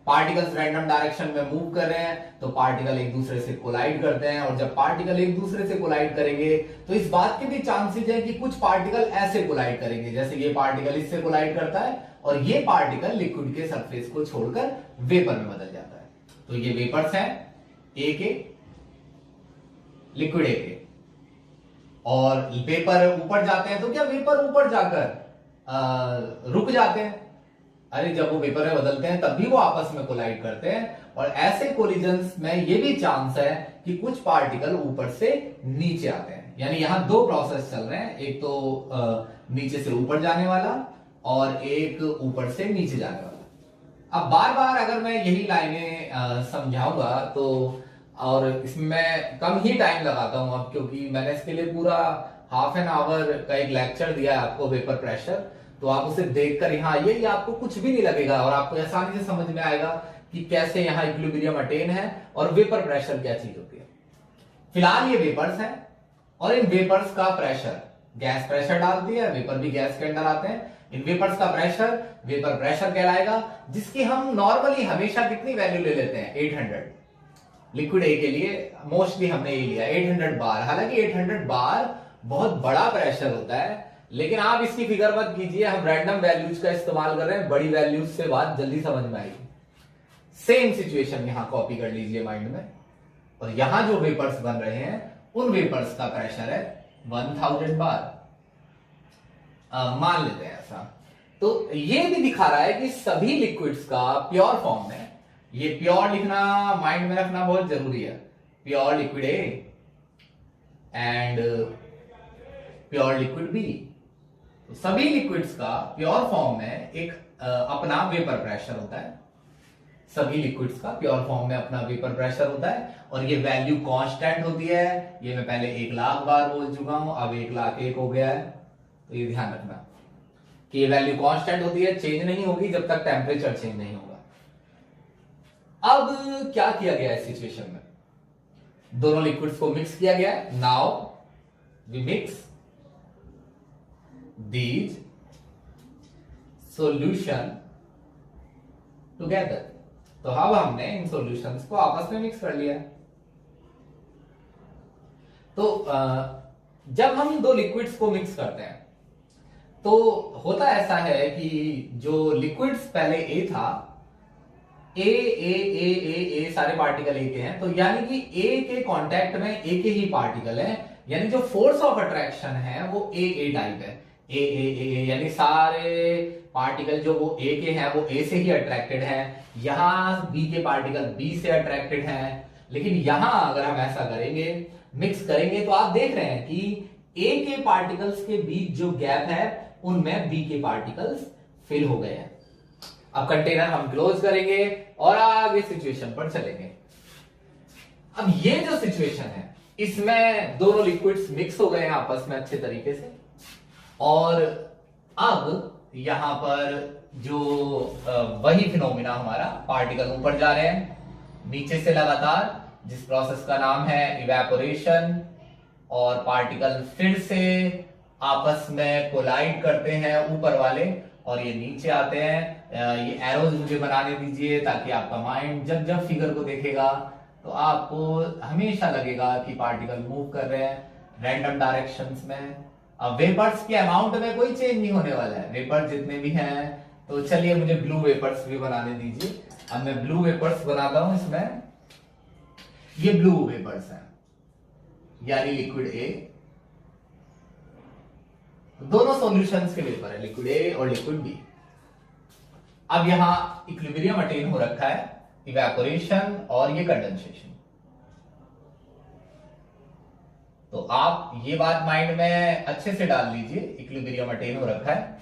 पार्टिकल्स रैंडम डायरेक्शन में मूव कर रहे हैं, तो पार्टिकल एक दूसरे से कोलाइड करते हैं, और जब पार्टिकल एक दूसरे से कोलाइड करेंगे तो इस बात के भी चांसेस है कि कुछ पार्टिकल ऐसे कोलाइड करेंगे, जैसे ये पार्टिकल इससे कोलाइड करता है और ये पार्टिकल लिक्विड के सरफेस को छोड़कर वेपर में बदल जाता है। तो ये वेपर्स हैं ए के, लिक्विड ए के, और वेपर ऊपर जाते हैं, तो क्या वेपर ऊपर जाकर रुक जाते हैं? अरे जब वो वेपर में बदलते हैं तब भी वो आपस में कोलाइड करते हैं, और ऐसे कोलिजन्स में ये भी चांस है कि कुछ पार्टिकल ऊपर से नीचे आते हैं। यानी यहां दो प्रोसेस चल रहे हैं, एक तो नीचे से ऊपर जाने वाला और एक ऊपर से नीचे जाने वाला। अब बार बार अगर मैं यही लाइनें समझाऊंगा तो, और इसमें कम ही टाइम लगाता हूं अब, क्योंकि मैंने इसके लिए पूरा हाफ एन आवर का एक लेक्चर दिया है आपको वेपर प्रेशर, तो आप उसे देखकर यहाँ आइए, ये आपको कुछ भी नहीं लगेगा और आपको आसानी से समझ में आएगा कि कैसे यहाँ इक्विलिब्रियम अटेन है और वेपर प्रेशर क्या चीज होती है। फिलहाल ये वेपर्स हैं और इन वेपर्स का प्रेशर गैस प्रेशर डालती है, वेपर भी गैस के अंदर आते हैं। इन वेपर्स का प्रेशर वेपर प्रेशर कहलाएगा, जिसकी हम नॉर्मली हमेशा कितनी वैल्यू ले लेते हैं, 800। लिक्विड ए के लिए मोस्टली हमने ये लिया 800 बार। हालांकि 800 बार बहुत बड़ा प्रेशर होता है, लेकिन आप इसकी फिक्र मत कीजिए, हम रैंडम वैल्यूज का इस्तेमाल कर रहे हैं, बड़ी वैल्यूज से बात जल्दी समझ में आएगी। सेम सिचुएशन यहां कॉपी कर लीजिए माइंड में, और यहां जो वेपर्स बन रहे हैं उन वेपर्स का प्रेशर है 1000 बार, मान लेते हैं ऐसा। तो ये भी दिखा रहा है कि सभी लिक्विड्स का प्योर फॉर्म में, ये प्योर लिखना माइंड में रखना बहुत जरूरी है, pure liquid A and pure liquid B. तो सभी लिक्विड्स का प्योर फॉर्म में एक अपना वेपर प्रेशर होता है, सभी लिक्विड्स का प्योर फॉर्म में अपना वेपर प्रेशर होता है, और ये वैल्यू कांस्टेंट होती है। ये मैं पहले 1,00,000 बार बोल चुका हूं, अब 1,00,001 हो गया है। तो ये ध्यान रखना कि ये वैल्यू कांस्टेंट होती है, चेंज नहीं होगी जब तक टेम्परेचर चेंज नहीं होगा। अब क्या किया गया है सिचुएशन में, दोनों लिक्विड्स को मिक्स किया गया है। Now we mix these solution together. तो अब हमने इन सॉल्यूशंस को आपस में मिक्स कर लिया है। तो जब हम दो लिक्विड्स को मिक्स करते हैं तो होता ऐसा है कि जो लिक्विड्स पहले ए था, ए सारे पार्टिकल ए के हैं, तो यानी कि ए के कांटेक्ट में ए के ही पार्टिकल हैं, यानी जो फोर्स ऑफ अट्रैक्शन है वो ए टाइप है। ए यानी सारे पार्टिकल जो वो ए के हैं वो ए से ही अट्रैक्टेड है, यहां बी के पार्टिकल बी से अट्रैक्टेड हैं। लेकिन यहां अगर हम ऐसा करेंगे, मिक्स करेंगे, तो आप देख रहे हैं कि ए के पार्टिकल्स के बीच जो गैप है उनमें बी के पार्टिकल्स फिल हो गए हैं। अब कंटेनर हम क्लोज करेंगे और आगे सिचुएशन पर चलेंगे। अब ये जो सिचुएशन है इसमें दोनों लिक्विड्स मिक्स हो गए हैं आपस में अच्छे तरीके से, और अब यहां पर जो वही फिनोमिना हमारा, पार्टिकल ऊपर जा रहे हैं नीचे से लगातार, जिस प्रोसेस का नाम है इवेपोरेशन, और पार्टिकल फिर से आपस में कोलाइड करते हैं ऊपर वाले और ये नीचे आते हैं। ये एरोज मुझे बनाने दीजिए ताकि आपका माइंड जब जब फिगर को देखेगा तो आपको हमेशा लगेगा कि पार्टिकल मूव कर रहे हैं रैंडम डायरेक्शंस में। अब वेपर्स के अमाउंट में कोई चेंज नहीं होने वाला है, वेपर्स जितने भी हैं। तो चलिए मुझे ब्लू वेपर्स भी बनाने दीजिए। अब मैं ब्लू वेपर्स बनाता हूं, इसमें ये ब्लू वेपर्स हैं यानी लिक्विड ए, दोनों सॉल्यूशंस के वेपर है, लिक्विड ए और लिक्विड बी। अब यहां इक्विलिब्रियम अटेन हो रखा है, इवेपोरेशन और ये कंडेंसेशन। तो आप ये बात माइंड में अच्छे से डाल लीजिए, इक्विलिब्रियम अटेन हो रखा है।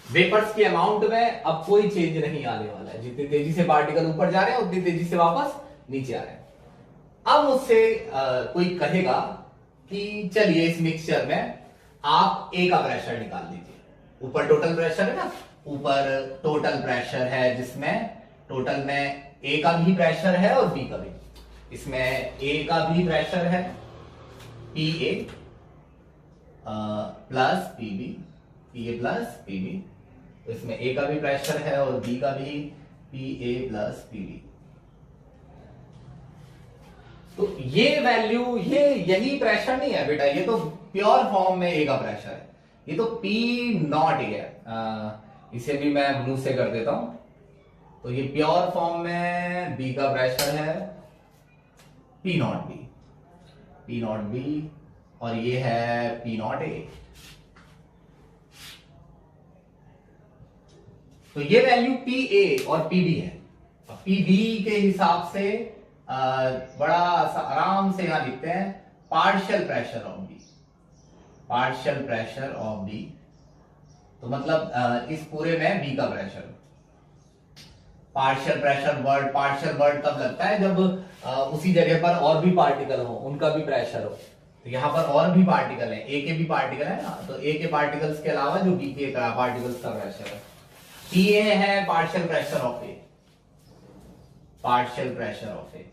वेपर्स के अमाउंट में अब कोई चेंज नहीं आने वाला है, जितनी तेजी से पार्टिकल ऊपर जा रहे हैं उतनी तेजी से वापस नीचे आ रहे हैं। अब मुझसे कोई कहेगा कि चलिए इस मिक्सचर में आप ए का प्रेशर निकाल दीजिए। ऊपर टोटल प्रेशर है ना, ऊपर टोटल प्रेशर है जिसमें टोटल में ए का भी प्रेशर है और बी का भी। इसमें ए का भी प्रेशर है P A plus P B, P A plus P B. तो इसमें ए का भी प्रेशर है और बी का भी P A plus P B. तो ये वैल्यू, ये यही प्रेशर नहीं है बेटा, ये तो प्योर फॉर्म में ए का प्रेशर है, ये तो पी नॉट ए है। इसे भी मैं ब्लू से कर देता हूं। तो ये प्योर फॉर्म में बी का प्रेशर है P naught B, P naught B, और ये है पी नॉट ए। तो ये वैल्यू पी ए और पी बी है। पी बी के हिसाब से बड़ा आराम से यहां लिखते हैं partial pressure of B, partial pressure of B. तो मतलब इस पूरे में बी का pressure. Partial pressure word, partial word तब लगता है जब उसी जगह पर और भी पार्टिकल हो, उनका भी प्रेशर हो। तो यहां पर और भी पार्टिकल है, ए के भी पार्टिकल है ना, तो ए के पार्टिकल्स के अलावा जो बी के पार्टिकल्स का प्रेशर है, पी ए है partial pressure of A, partial pressure of A.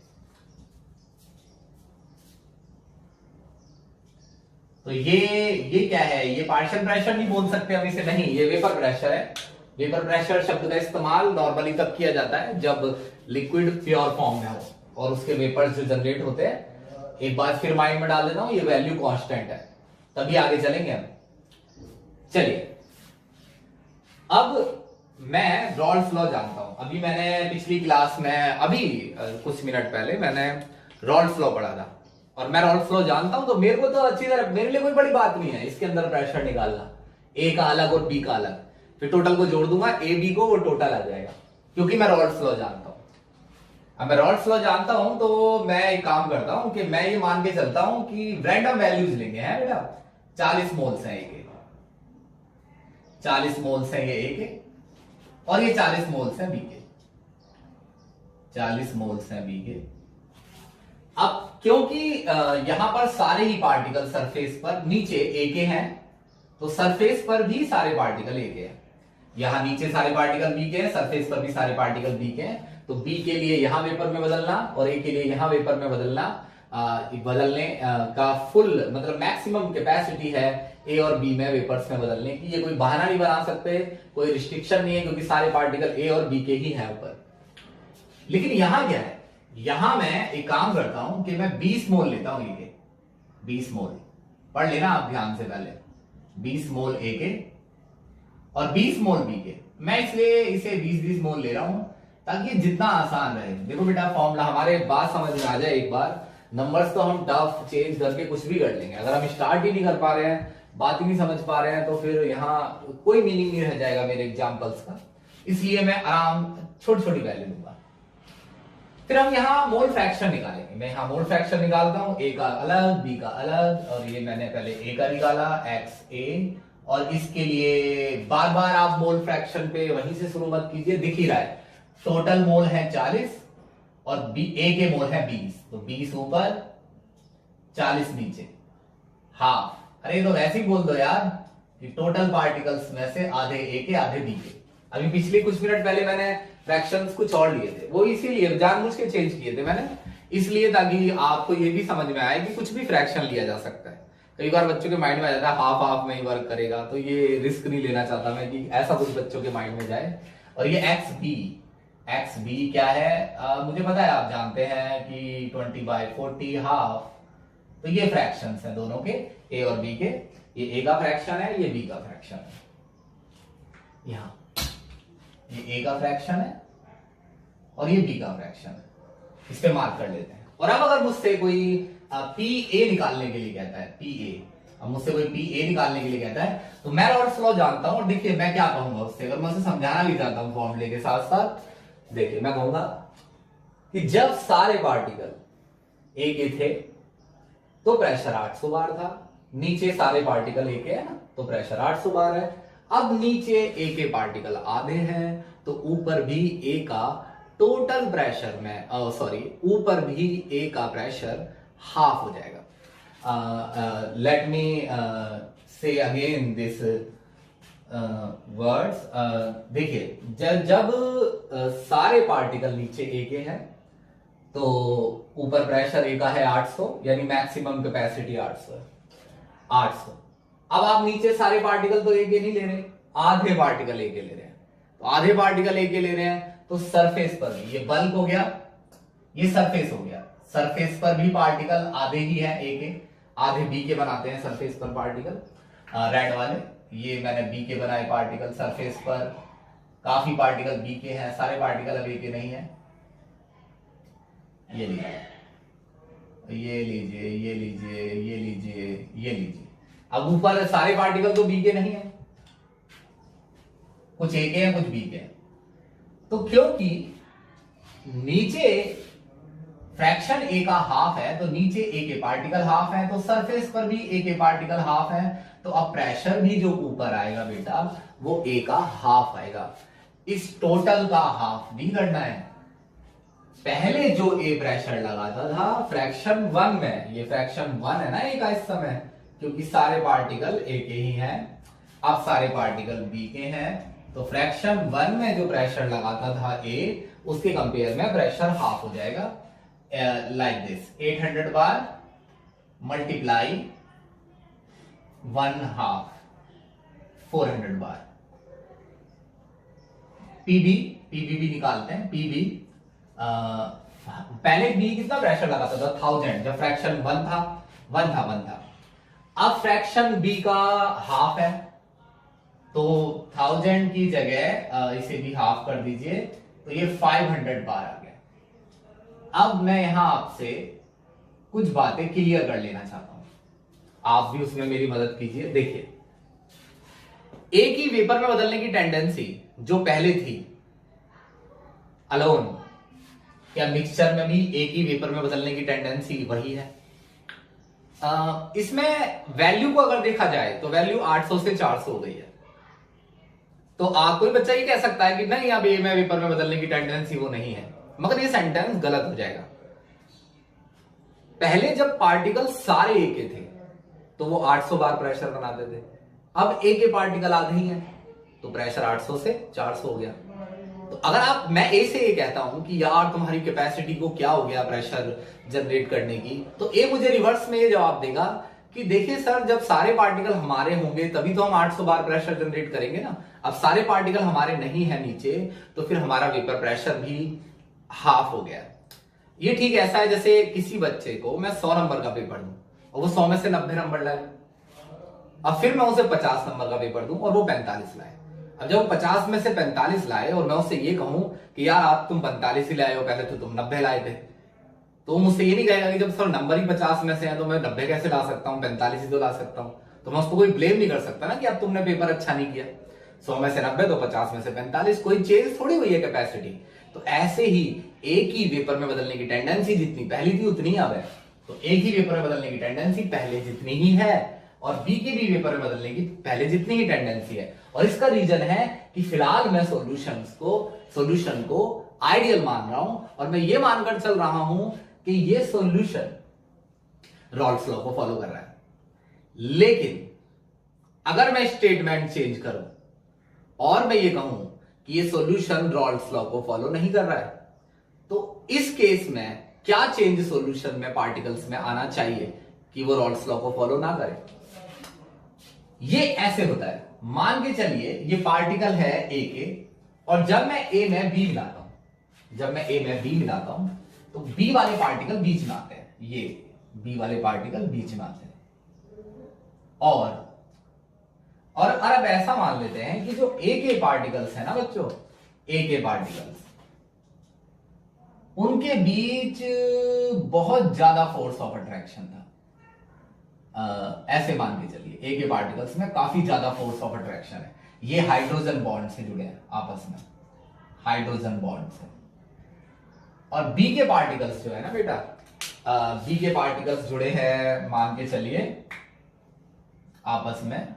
तो तो ये क्या है, ये पार्शियल प्रेशर नहीं बोल सकते हम इसे, नहीं, ये वेपर प्रेशर है। वेपर प्रेशर शब्द का इस्तेमाल नॉर्मली तब किया जाता है जब लिक्विड प्योर फॉर्म में हो और उसके वेपर्स जो जनरेट होते हैं, एक बार फिर माइंड में डाल देता हूं, ये वैल्यू कांस्टेंट है, तभी आगे चलेंगे हम। चलिए, अब मैं रॉल्स लॉ जानता हूं। अभी मैंने पिछली क्लास में, अभी कुछ मिनट पहले मैंने रॉल्स लॉ पढ़ा था और मैं रॉल्स लॉ जानता हूं, तो मेरे को तो अच्छी तरह, मेरे लिए कोई बड़ी बात नहीं है इसके अंदर प्रेशर निकालना, ए का अलग और बी का अलग, फिर टोटल को जोड़ दूंगा ए बी को, वो टोटल आ जाएगा, क्योंकि मैं रॉल्स लॉ जानता हूं। अब मैं रॉल्स लॉ जानता हूं तो मैं एक काम करता हूं कि मैं ये मान के चलता हूं कि रैंडम वैल्यूज लेंगे, है बेटा, 40 मोल्स है ए, 40 मोल्स है ये ए के, और ये 40 मोल्स है बी के, 40 मोल्स है बी के। अब क्योंकि यहां पर सारे ही पार्टिकल सरफेस पर नीचे ए के हैं, तो सरफेस पर भी सारे पार्टिकल ए के हैं, यहां नीचे सारे पार्टिकल बी के हैं, सरफेस पर भी सारे पार्टिकल बी के हैं, तो बी के लिए यहां वेपर में बदलना और ए के लिए यहां वेपर में बदलना, बदलने का फुल मतलब मैक्सिमम कैपेसिटी है ए और बी में वेपर्स में बदलने की। ये कोई बहाना नहीं बना सकते, कोई रिस्ट्रिक्शन नहीं है, क्योंकि सारे पार्टिकल ए और बी के ही हैं ऊपर। लेकिन यहां क्या है, यहां मैं एक काम करता हूं कि मैं 20 मोल लेता हूं ए के, 20 मोल, पढ़ लेना आप ध्यान से पहले, 20 मोल ए के और 20 मोल बी के। मैं इसलिए इसे 20-20 मोल ले रहा हूं ताकि जितना आसान रहे। देखो बेटा, फॉर्मूला हमारे बात समझ में आ जाए एक बार, नंबर्स तो हम टफ चेंज करके कुछ भी कर लेंगे, अगर हम स्टार्ट ही नहीं कर पा रहे हैं, बात ही नहीं समझ पा रहे हैं, तो फिर यहाँ कोई मीनिंग नहीं रह जाएगा मेरे एग्जाम्पल्स का। इसलिए मैं आराम छोटी छोटी वैल्यू लूंगा। फिर हम यहाँ मोल फ्रैक्शन निकालेंगे। मैं यहाँ मोल फ्रैक्शन निकालता हूं, ए का अलग बी का अलग, और ये मैंने पहले ए का निकाला एक्स ए, और इसके लिए बार बार आप मोल फ्रैक्शन पे वहीं से शुरू मत कीजिए, दिख ही रहा है टोटल मोल है 40 और बी ए के मोल है 20, तो 20 ऊपर 40 नीचे, हाफ। अरे तो वैसे ही बोल दो यार कि टोटल पार्टिकल्स में से आधे ए के आधे बी के। अभी पिछले कुछ मिनट पहले मैंने फ्रैक्शंस कुछ और लिए थे, वो इसीलिए जानबूझ के चेंज किए थे मैंने, इसलिए ताकि आपको ये भी समझ में आए कि कुछ भी फ्रैक्शन लिया जा सकता है। कई बार बच्चों के माइंड में आ जाता है हाफ हाफ में ही वर्क करेगा, तो ये रिस्क नहीं लेना चाहता मैं कि ऐसा कुछ बच्चों के माइंड में जाए। और ये एक्स बी क्या है, मुझे पता है, आप जानते हैं कि 20/40 हाफ, तो ये फ्रैक्शंस हैं दोनों के, ए और बी के। ये ए का फ्रैक्शन है, ये बी का फ्रैक्शन है, यहां ये ए का फ्रैक्शन है और ये बी का फ्रैक्शन है, इस पे मार्क कर लेते हैं। और अब अगर मुझसे कोई पी ए निकालने के लिए कहता है, पी ए, अब मुझसे कोई पी ए निकालने के लिए कहता है, तो मैं रॉल्स लॉ जानता हूं। देखिए मैं क्या कहूंगा उससे, अगर मैं उसे समझाना भी चाहता हूं फॉर्मूले के साथ साथ, देखिए मैं कहूंगा कि जब सारे पार्टिकल ए के थे तो प्रेशर 800 बार था, नीचे सारे पार्टिकल ए के है ना, तो प्रेशर 800 बार है। अब नीचे ए के पार्टिकल आधे हैं, तो ऊपर भी ए का टोटल प्रेशर में, सॉरी, ऊपर भी ए का प्रेशर हाफ हो जाएगा। लेट मी से अगेन दिस वर्ड्स। देखिए जब सारे पार्टिकल नीचे ए के हैं तो ऊपर प्रेशर ए का है 800, यानी मैक्सिमम कैपेसिटी 800। अब आप नीचे सारे पार्टिकल तो ए के नहीं ले रहे, आधे पार्टिकल ए के ले रहे हैं, तो आधे पार्टिकल ए के ले रहे हैं, तो सरफेस पर भी ये बल्क हो गया, ये सरफेस हो गया, सरफेस पर भी पार्टिकल आधे ही है ए के, आधे बी के बनाते हैं सरफेस पर पार्टिकल, रेड वाले, ये मैंने बी के बनाए पार्टिकल सरफेस पर, काफी पार्टिकल बी के हैं, सारे पार्टिकल अब ए के नहीं है। ये लीजिए, ये लीजिए, ये लीजिए, ये लीजिए, ये लीजिए। अब ऊपर सारे पार्टिकल तो बी के नहीं है, कुछ ए के हैं कुछ बी के हैं, तो क्योंकि नीचे फ्रैक्शन ए का हाफ है, तो नीचे ए के पार्टिकल हाफ है, तो सरफेस पर भी ए के पार्टिकल हाफ है, तो अब प्रेशर भी जो ऊपर आएगा बेटा वो ए का हाफ आएगा। इस टोटल का हाफ भी करना है। पहले जो ए प्रेशर लगाता था फ्रैक्शन 1 में, ये फ्रैक्शन 1 है ना ए का इस समय, क्योंकि सारे पार्टिकल ए के ही हैं, अब सारे पार्टिकल बी के हैं, तो फ्रैक्शन 1 में जो प्रेशर लगाता था ए, उसके कंपेयर में प्रेशर हाफ हो जाएगा, like this, 800 bar multiply 1/2 400 bar. PB भी निकालते हैं। पीबी पहले बी कितना प्रेशर लगाता था 1000, जब फ्रैक्शन 1 था। अब फ्रैक्शन बी का हाफ है, तो 1000 की जगह इसे भी हाफ कर दीजिए, तो ये 500 बार आ गया। अब मैं यहां आपसे कुछ बातें क्लियर कर लेना चाहता हूं, आप भी उसमें मेरी मदद कीजिए। देखिए, ए की वेपर में बदलने की टेंडेंसी जो पहले थी अलोन, क्या मिक्सचर में भी ए की वेपर में बदलने की टेंडेंसी वही है? इसमें वैल्यू को अगर देखा जाए तो वैल्यू 800 से 400 हो गई है। तो आप कोई बच्चा ये कह सकता है कि नहीं, अब ए में वेपर में बदलने की टेंडेंसी वो नहीं है, मगर ये सेंटेंस गलत हो जाएगा। पहले जब पार्टिकल सारे ए के थे तो वो 800 बार प्रेशर बनाते थे। अब ए के पार्टिकल आधे ही हैं, तो प्रेशर 800 से 400 हो गया। तो अगर मैं ए से ये कहता हूं कि यार तुम्हारी कैपेसिटी को क्या हो गया प्रेशर जनरेट करने की, तो ए मुझे रिवर्स में ये जवाब देगा कि देखिए सर, जब सारे पार्टिकल हमारे होंगे तभी तो हम 800 बार प्रेशर जनरेट करेंगे ना। अब सारे पार्टिकल हमारे नहीं है नीचे, तो फिर हमारा वेपर प्रेशर भी हाफ हो गया। ये ठीक ऐसा है जैसे किसी बच्चे को मैं 100 नंबर का पेपर दूं और वो 100 में से 90 नंबर लाए, अब फिर मैं उसे 50 नंबर का पेपर दूं और वो 45 लाए। अब जब वो 50 में से 45 लाए और मैं उससे ये कहूं कि यार आप तुम 45 ही लाए हो, पहले तो तुम 90 लाए थे, तो मुझसे ये नहीं कहेगा कि जब सर नंबर ही 50 में से है तो मैं 90 कैसे ला सकता हूं, 45 ही तो ला सकता हूं। तो मैं उसको कोई ब्लेम नहीं कर सकता ना कि अब तुमने पेपर अच्छा नहीं किया। 100 में से 90 तो 50 में से 45, कोई चेंज थोड़ी हुई है कैपेसिटी। तो ऐसे ही ए की वेपर में बदलने की टेंडेंसी जितनी पहली थी उतनी अब है। तो ए की वेपर में बदलने की टेंडेंसी पहले जितनी ही है और बी के भी वेपर में बदलने की पहले जितनी ही टेंडेंसी है। और इसका रीजन है कि फिलहाल मैं सॉल्यूशन को आइडियल मान रहा हूं और मैं ये मानकर चल रहा हूं कि ये सॉल्यूशन रॉल्स लॉ को फॉलो कर रहा है। लेकिन अगर मैं स्टेटमेंट चेंज करूं और मैं ये कहूं कि ये सॉल्यूशन रॉल्स लॉ को फॉलो नहीं कर रहा है, तो इस केस में क्या चेंज सॉल्यूशन में पार्टिकल्स में आना चाहिए कि वो रॉल्स लॉ को फॉलो ना करे? ये ऐसे होता है, मान के चलिए ये पार्टिकल है ए के, और जब मैं ए में बी मिलाता हूं तो बी वाले पार्टिकल बीच में आते हैं, ये बी वाले पार्टिकल बीच में आते हैं। और अब ऐसा मान लेते हैं कि जो ए के पार्टिकल्स है ना बच्चों, ए के पार्टिकल्स, उनके बीच बहुत ज्यादा फोर्स ऑफ अट्रैक्शन था। ऐसे मान के चलिए ए के पार्टिकल्स में काफी ज्यादा फोर्स ऑफ अट्रैक्शन है। ये हाइड्रोजन बॉन्ड से जुड़े हैं आपस में, हाइड्रोजन बॉन्ड से। और बी के पार्टिकल्स जो है ना बेटा, बी के पार्टिकल्स जुड़े हैं मान के चलिए आपस में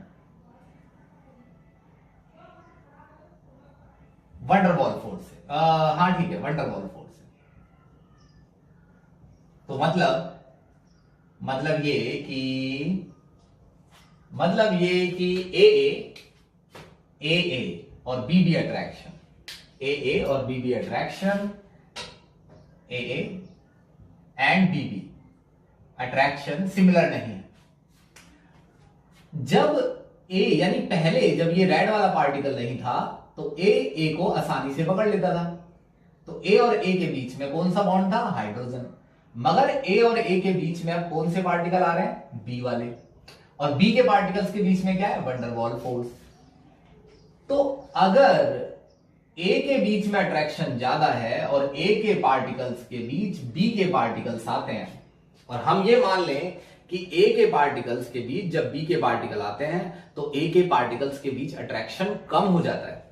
वंडरवॉल फोर्स से। हाँ ठीक है, वंडरवॉल फोर्स से। तो मतलब ये कि ए और बी बी अट्रैक्शन, ए और B B attraction, A and B B attraction similar नहीं है। जब ए यानी पहले जब ये रेड वाला पार्टिकल नहीं था तो ए को आसानी से पकड़ लेता था, तो ए और ए के बीच में कौन सा बॉन्ड था? हाइड्रोजन। मगर ए और ए के बीच में अब कौन से पार्टिकल आ रहे हैं? बी वाले। और बी के पार्टिकल्स के बीच में क्या है? Van der Waals force. तो अगर ए के बीच में अट्रैक्शन ज्यादा है और ए के पार्टिकल्स के बीच बी के पार्टिकल्स आते हैं, और हम ये मान लें कि ए के पार्टिकल्स के बीच जब बी के पार्टिकल आते हैं तो ए के पार्टिकल्स के बीच अट्रैक्शन कम हो जाता है,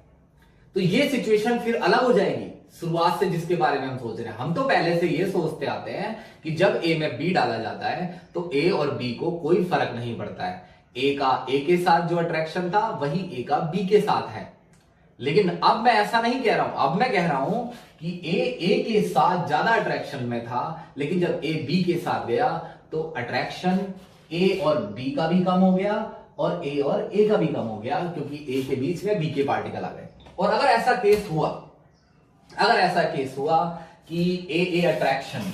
तो ये सिचुएशन फिर अलग हो जाएगी शुरुआत से जिसके बारे में हम सोच रहे हैं। हम तो पहले से ये सोचते आते हैं कि जब ए में बी डाला जाता है तो ए और बी को कोई फर्क नहीं पड़ता है, ए का ए के साथ जो अट्रैक्शन था वही ए का बी के साथ है। लेकिन अब मैं ऐसा नहीं कह रहा हूं, अब मैं कह रहा हूं कि ए के साथ ज्यादा अट्रैक्शन में था, लेकिन जब ए बी के साथ गया तो अट्रैक्शन ए और बी का भी कम हो गया और ए का भी कम हो गया, क्योंकि ए के बीच में बी के पार्टिकल आ गए। और अगर ऐसा केस हुआ कि ए अट्रैक्शन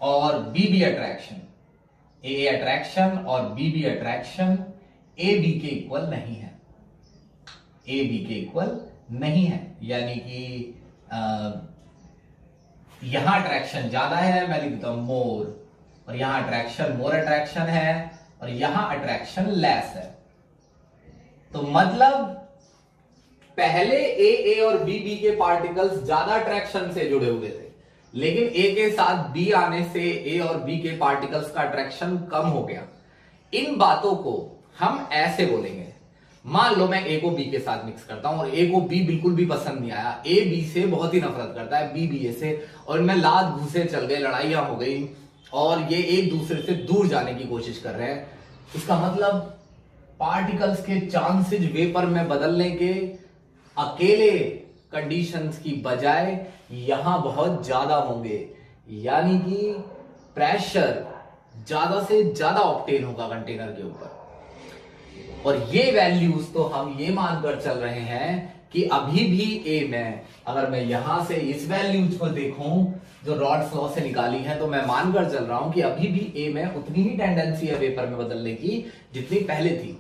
और बी अट्रैक्शन, ए अट्रैक्शन और बी अट्रैक्शन ए बी के इक्वल नहीं है, ए बी के इक्वल नहीं है। यानी कि यहां अट्रैक्शन ज्यादा है, मैं लिख देता हूं मोर, और यहां अट्रैक्शन मोर अट्रैक्शन है, और यहां अट्रैक्शन लेस है। तो मतलब पहले ए और बी के पार्टिकल्स ज्यादा अट्रैक्शन से जुड़े हुए थे, लेकिन ए के साथ बी आने से ए और बी के पार्टिकल्स का अट्रैक्शन कम हो गया। इन बातों को हम ऐसे बोलेंगे, मान लो मैं ए को बी के साथ मिक्स करता हूं और ए को बी बिल्कुल भी पसंद नहीं आया, ए बी से बहुत ही नफरत करता है, बी ए से, और इनमें लात घूसे चल गए, लड़ाइयां हो गई और ये एक दूसरे से दूर जाने की कोशिश कर रहे हैं। इसका मतलब पार्टिकल्स के चांसेस वेपर में बदलने के अकेले कंडीशंस की बजाय यहां बहुत ज्यादा होंगे, यानी कि प्रेशर ज्यादा से ज्यादा ऑब्टेन होगा कंटेनर के ऊपर। और ये वैल्यूज तो हम ये मानकर चल रहे हैं कि अभी भी ए में, अगर मैं यहां से इस वैल्यूज को देखूं जो रॉड्स लॉ से निकाली है, तो मैं मानकर चल रहा हूं कि अभी भी ए में उतनी ही टेंडेंसी है वेपर में बदलने की जितनी पहले थी।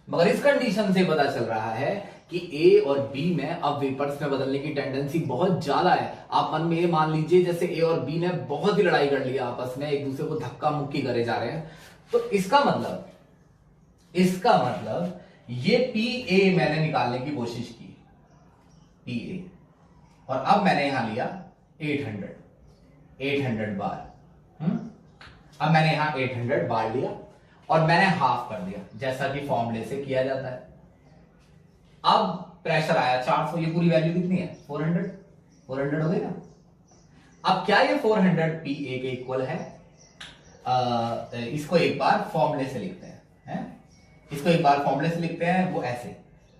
मगर इस कंडीशन से पता चल रहा है कि ए और बी में अब वेपर्स में बदलने की टेंडेंसी बहुत ज्यादा है। आप मन में ये मान लीजिए जैसे ए और बी ने बहुत ही लड़ाई कर लिया आपस में, एक दूसरे को धक्का मुक्की करे जा रहे हैं। तो इसका मतलब ये पी ए मैंने निकालने की कोशिश की, पी ए, और अब मैंने यहां लिया 800 बार। अब मैंने यहां 800 बार लिया और मैंने हाफ कर दिया जैसा कि फॉर्मूले से किया जाता है। अब प्रेशर आया 400, ये पूरी वैल्यू कितनी है 400 हो गई ना। अब क्या ये 400 पी ए के इक्वल है? इसको एक बार फॉर्मूले से लिखते हैं, इसको एक बार फॉर्मूले से लिखते हैं, वो ऐसे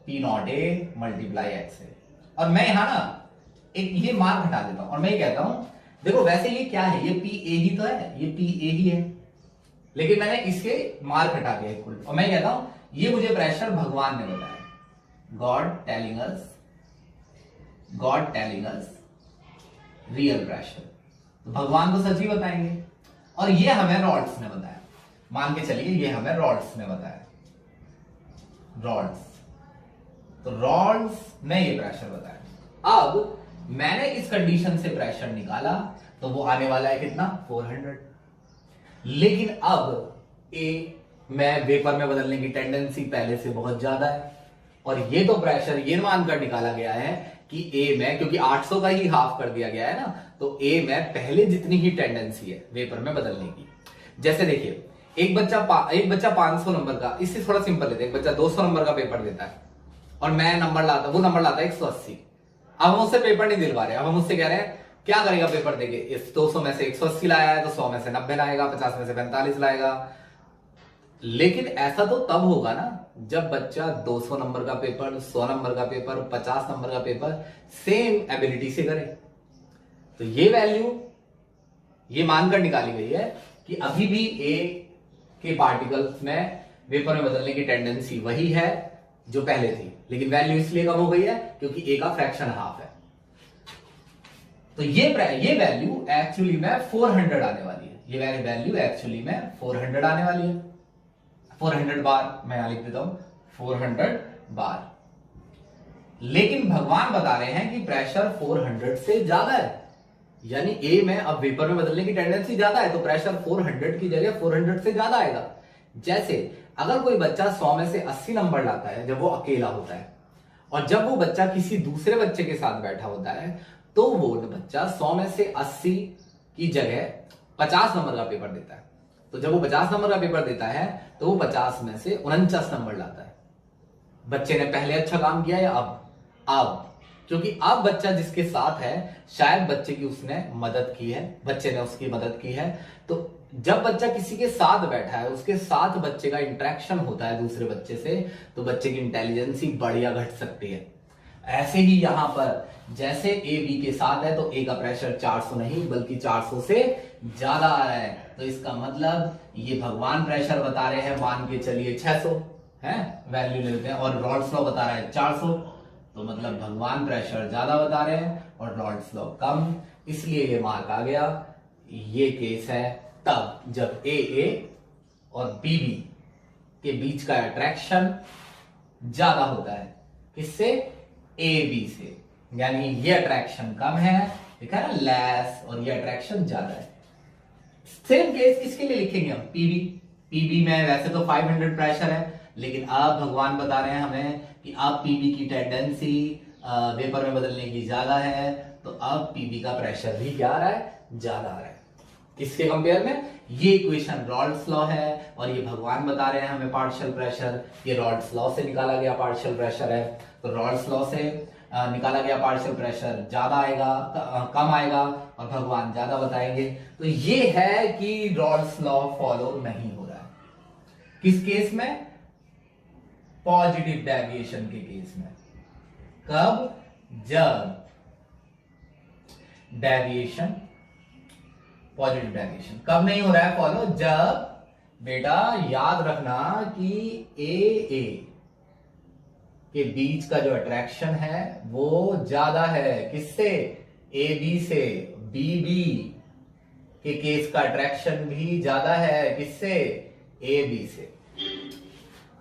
P not A multiply x है। और मैं यहां ना एक ये मान घटा देता हूं और मैं ये कहता हूं देखो वैसे ये क्या है, ये पी ए ही तो है, ये पी ए ही है, लेकिन मैंने इसके मार्क हटा दिया इक्वल, और मैं कहता हूं ये मुझे प्रेशर भगवान ने बताया, God telling us real pressure. तो भगवान तो सच ही बताएंगे, और ये हमें रॉड्स ने बताया, मान के चलिए ये हमें रॉड्स ने बताया, तो रॉड्स ने ये प्रेशर बताया। अब मैंने इस कंडीशन से प्रेशर निकाला तो वो आने वाला है कितना 400, लेकिन अब ए में वेपर में बदलने की टेंडेंसी पहले से बहुत ज्यादा है, और ये तो प्रेशर ये मानकर निकाला गया है कि ए में, क्योंकि 800 का ही हाफ कर दिया गया है ना, तो ए में पहले जितनी ही टेंडेंसी है वेपर में बदलने की। जैसे देखिए एक बच्चा 500 नंबर का, इससे थोड़ा सिंपल लेते हैं, एक बच्चा 200 नंबर का पेपर देता है और मैं वो नंबर लाता है 180। अब हम उससे पेपर नहीं दिलवा रहे, अब हम उससे कह रहे हैं क्या करेगा पेपर देके, इस 200 में से 180 लाया है तो 100 में से 90 लाएगा, 50 में से 45 लाएगा। लेकिन ऐसा तो तब होगा ना जब बच्चा 200 नंबर का पेपर, 100 नंबर का पेपर, 50 नंबर का पेपर सेम एबिलिटी से करे। तो ये वैल्यू ये मानकर निकाली गई है कि अभी भी ए के पार्टिकल्स में वेपर में बदलने की टेंडेंसी वही है जो पहले थी, लेकिन वैल्यू इसलिए कम हो गई है क्योंकि ए का फ्रैक्शन हाफ है। तो ये वैल्यू एक्चुअली में 400 आने वाली है, ये वैल्यू एक्चुअली में 400 आने वाली है, 400 बार मैं यहां लिख देता हूं 400 बार। लेकिन भगवान बता रहे हैं कि प्रेशर 400 से ज्यादा है, यानी ए में अब वेपर में बदलने की टेंडेंसी ज्यादा है, तो प्रेशर 400 की जगह 400 से ज्यादा आएगा। जैसे अगर कोई बच्चा 100 में से 80 नंबर लाता है जब वो अकेला होता है, और जब वो बच्चा किसी दूसरे बच्चे के साथ बैठा होता है तो वो बच्चा 100 में से 80 की जगह 50 नंबर का पेपर देता है। तो जब वो 50 नंबर का पेपर देता है तो वो 50 में से 49 नंबर लाता है। बच्चे ने पहले अच्छा काम किया या अब क्योंकि अब बच्चा जिसके साथ है शायद बच्चे की उसने मदद की है, बच्चे ने उसकी मदद की है। तो जब बच्चा किसी के साथ बैठा है, उसके साथ बच्चे का इंटरेक्शन होता है दूसरे बच्चे से, तो बच्चे की इंटेलिजेंसी बढ़ या घट सकती है। ऐसे ही यहां पर जैसे ए बी के साथ है तो ए का प्रेशर 400 नहीं बल्कि 400 से ज्यादा आ रहा है, तो इसका मतलब ये भगवान प्रेशर बता रहे हैं, मान के चलिए 600 है वैल्यू ले लेते हैं, और रॉल्स लॉ बता रहा है 400, तो मतलब भगवान प्रेशर ज्यादा बता रहे हैं और रॉल्स लॉ कम, इसलिए ये मार्क आ गया। ये केस है तब जब ए और बी के बीच का अट्रैक्शन ज्यादा होता है किससे, ए बी से, यानी ये अट्रैक्शन कम है, देखा ना, लेस, और ये अट्रैक्शन ज्यादा है। सेम केस किसके लिए लिखेंगे हम, पीबी में वैसे तो 500 प्रेशर है, लेकिन अब भगवान बता रहे हैं हमें कि अब पीबी की टेंडेंसी वेपर में बदलने की ज्यादा है, तो अब पीबी का प्रेशर भी क्या आ रहा है, ज्यादा आ रहा है। किसके कंपेयर में, ये इक्वेशन रॉल्ड्स लॉ है, और ये भगवान बता रहे हैं हमें पार्शियल प्रेशर, ये रॉल्ड्स लॉ से निकाला गया पार्शियल प्रेशर है, तो रॉल्ड्स लॉ से निकाला गया पार्शियल प्रेशर ज्यादा आएगा, कम आएगा, और भगवान ज्यादा बताएंगे। तो ये है कि रॉल्ड्स लॉ फॉलो नहीं हो रहा है किस केस में, पॉजिटिव डेविएशन के केस में। कब, जब डेविएशन, पॉजिटिव डेविएशन कब नहीं हो रहा है फॉलो, जब बेटा याद रखना कि ए के बीच का जो अट्रैक्शन है वो ज्यादा है किससे, ए बी से, बी के केस का अट्रैक्शन भी ज्यादा है किससे, ए बी से।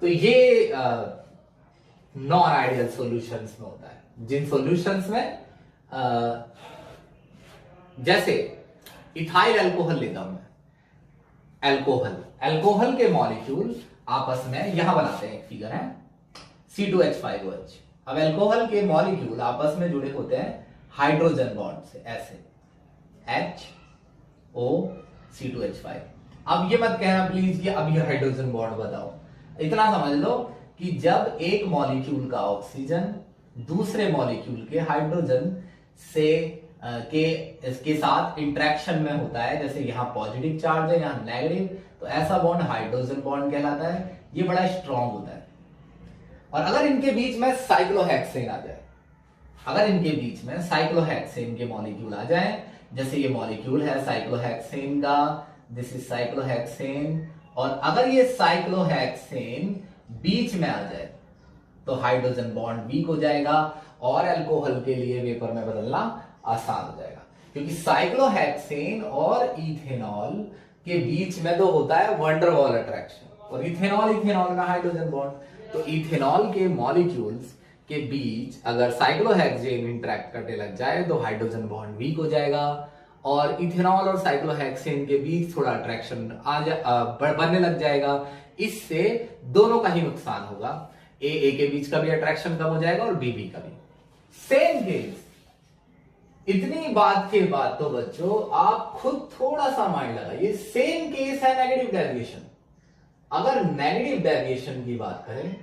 तो ये नॉन आइडियल सॉल्यूशंस में होता है, जिन सॉल्यूशंस में जैसे इथाइल अल्कोहल लेता हूं मैं, अल्कोहल के मॉलिक्यूल आपस में यहां बनाते हैं, एक फिगर है C2H5OH। अब अल्कोहल के मॉलिक्यूल आपस में जुड़े होते हैं हाइड्रोजन बॉन्ड से, ऐसे HO C2H5। अब ये मत कहना प्लीज कि अब ये हाइड्रोजन बॉन्ड बताओ, इतना समझ लो कि जब एक मॉलिक्यूल का ऑक्सीजन दूसरे मॉलिक्यूल के हाइड्रोजन से इसके साथ इंटरेक्शन में होता है, जैसे यहां पॉजिटिव चार्ज है यहां नेगेटिव, तो ऐसा बॉन्ड हाइड्रोजन बॉन्ड कहलाता है, ये बड़ा स्ट्रॉन्ग होता है। और अगर इनके बीच में साइक्लोहेक्सेन आ जाए, अगर इनके बीच में साइक्लोहेक्सेन के मॉलिक्यूल आ जाए, जैसे ये मॉलिक्यूल है साइक्लोहेक्सेन का, दिस इज साइक्लोहेक्सेन, और अगर ये साइक्लोहेक्सेन बीच में आ जाए तो हाइड्रोजन बॉन्ड वीक हो जाएगा और अल्कोहल के लिए वेपर में बदलना आसान हो जाएगा, क्योंकि साइक्लोहेक्सेन और इथेनॉल के बीच में तो होता है वंडरवॉल अट्रैक्शन, और इथेनॉल का हाइड्रोजन बॉन्ड, तो इथेनॉल के मॉलिक्यूल्स के बीच अगर साइक्लोहेक्सेन इंटरेक्ट करने लग जाए तो हाइड्रोजन बॉन्ड वीक हो जाएगा, और इथेनॉल और साइक्लोहेक्सेन के बीच थोड़ा अट्रैक्शन बढ़ने लग जाएगा, इससे दोनों का ही नुकसान होगा, ए के बीच का भी अट्रैक्शन कम हो जाएगा और बी का भी। सेम केस, इतनी बात के बाद तो बच्चों आप खुद थोड़ा सा माइंड लगाइए, सेम केस है नेगेटिव डेविएशन। अगर नेगेटिव डेविएशन की बात करें,